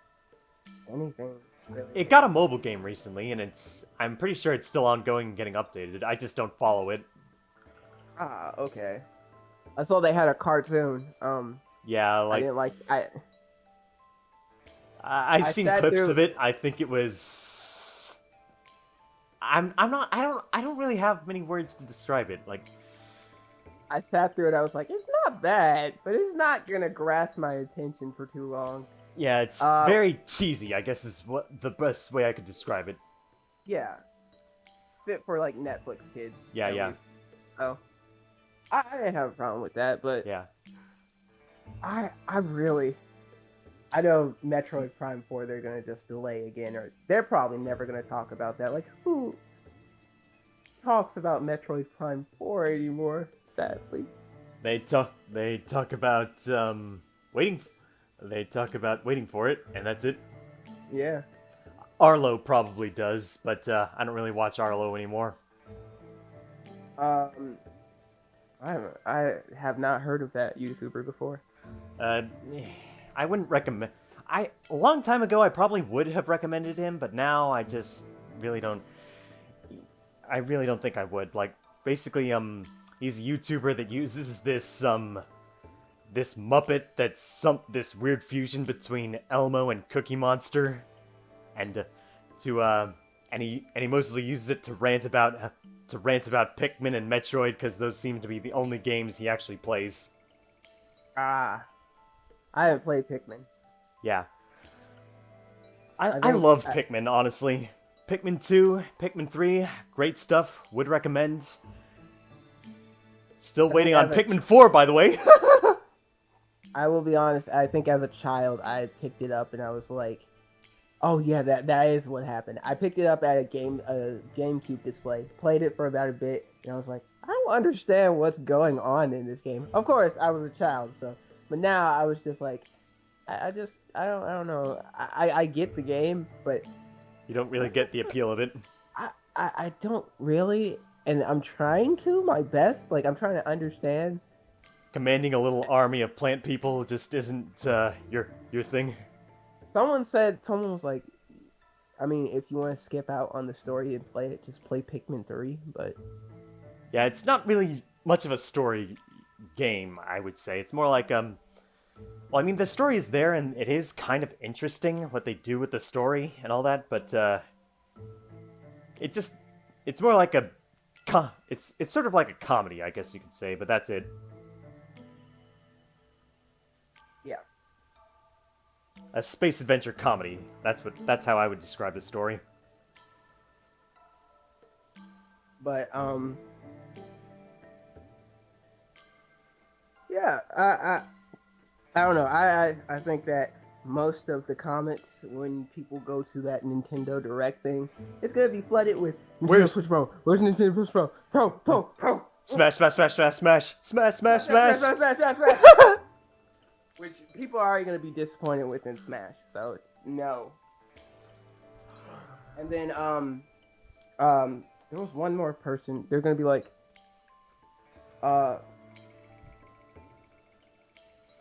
anything. Really. It got a mobile game recently, and I'm pretty sure it's still ongoing and getting updated. I just don't follow it. Ah, okay. I saw they had a cartoon. Yeah, like I didn't like. I've seen clips of it. I think it was. I don't really have many words to describe it. Like, I sat through it. I was like, it's not bad, but it's not gonna grasp my attention for too long. Yeah, it's very cheesy, I guess is what the best way I could describe it. Yeah. Fit for like Netflix kids. Yeah. Oh. I didn't have a problem with that, but yeah. I know Metroid Prime 4 they're gonna just delay again, or they're probably never gonna talk about that. Like, who talks about Metroid Prime 4 anymore, sadly? They talk about waiting. They talk about waiting for it, and that's it. Yeah. Arlo probably does, but I don't really watch Arlo anymore. I have not heard of that YouTuber before. I wouldn't recommend. A long time ago, I probably would have recommended him, but now I just really don't. I really don't think I would. Like, basically, he's a YouTuber that uses this this Muppet that's this weird fusion between Elmo and Cookie Monster, and he mostly uses it to rant about Pikmin and Metroid because those seem to be the only games he actually plays. I haven't played Pikmin. Yeah. I love Pikmin, honestly. Pikmin 2, Pikmin 3, great stuff. Would recommend. Still waiting on Pikmin 4, by the way. I will be honest, I think as a child, I picked it up and I was like, Oh yeah, that is what happened. I picked it up at a GameCube display, played it for about a bit, and I was like, I don't understand what's going on in this game. Of course, I was a child, so but now I was just like, I don't know. I get the game, but You don't really get the appeal of it. I don't really, and I'm trying to my best. Like I'm trying to understand. Commanding a little army of plant people just isn't your thing. Someone was like, I mean, if you want to skip out on the story and play it, just play Pikmin 3. But Yeah, it's not really much of a story game, I would say. It's more like well, I mean, the story is there, and it is kind of interesting what they do with the story and all that, but it's more like it's sort of like a comedy, I guess you could say, but that's it. yeah, A space adventure comedy. That's how I would describe the story. but yeah, I don't know. I think that most of the comments when people go to that Nintendo Direct thing, it's gonna be flooded with Nintendo Switch Pro. Where's Nintendo Switch Pro? Pro. Smash, smash, smash, smash, smash, smash, smash, smash. Which people are already gonna be disappointed with in Smash. So no. And then there was one more person. They're gonna be like,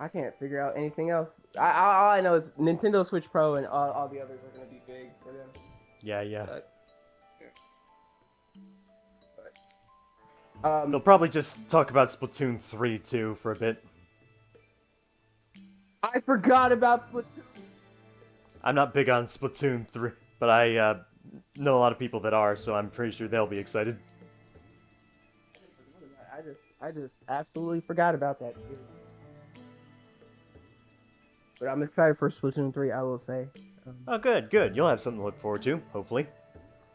I can't figure out anything else. All I know is Nintendo Switch Pro and all the others are gonna be big for them. Yeah, yeah. But They'll probably just talk about Splatoon 3 too for a bit. I forgot about Splatoon. I'm not big on Splatoon 3, but I know a lot of people that are, so I'm pretty sure they'll be excited. I just absolutely forgot about that. But I'm excited for Splatoon 3, I will say. Oh, good, good. You'll have something to look forward to, hopefully.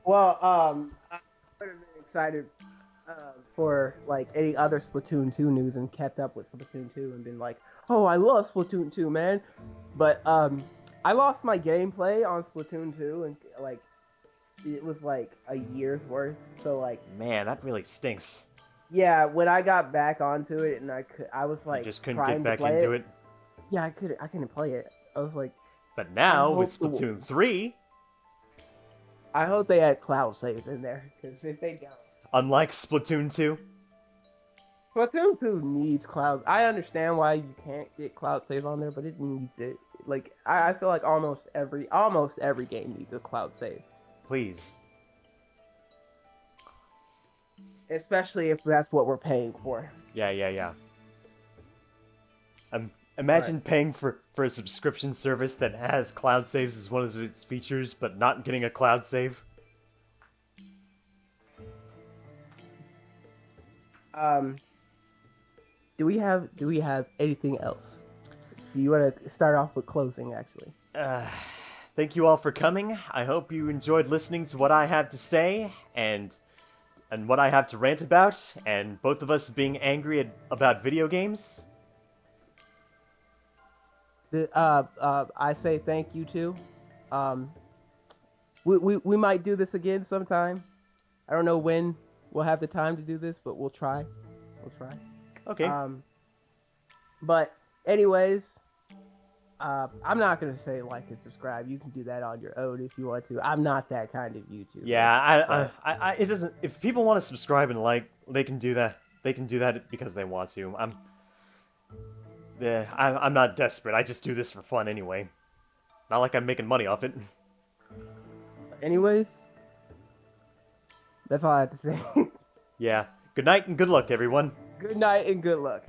Well, I would have been excited for like any other Splatoon 2 news and kept up with Splatoon 2 and been like, oh, I love Splatoon 2, man. But I lost my gameplay on Splatoon 2 and like it was like a year's worth. So like, Man, that really stinks. yeah, when I got back onto it and I was like, You just couldn't trying get back to play into it. Yeah, I couldn't play it. I was like, But now, I with hope Splatoon 3, I hope they had cloud save in there because if they don't, unlike Splatoon 2, Splatoon 2 needs cloud. I understand why you can't get cloud save on there, but it needs it. Like I feel like almost every game needs a cloud save, please. especially if that's what we're paying for. Yeah, yeah, yeah. Imagine paying for a subscription service that has cloud saves as one of its features, but not getting a cloud save. Do we have anything else? Do you want to start off with closing, actually? Thank you all for coming. I hope you enjoyed listening to what I have to say and what I have to rant about, and both of us being angry about video games. I say thank you too. We might do this again sometime. I don't know when we'll have the time to do this, but we'll try. Okay. But anyways, I'm not gonna say like and subscribe. You can do that on your own if you want to. I'm not that kind of YouTuber. Yeah, I it doesn't. If people want to subscribe and like, they can do that. They can do that because they want to. I'm not desperate. I just do this for fun anyway. Not like I'm making money off it. Anyways, that's all I have to say. Yeah. Good night and good luck, everyone. Good night and good luck.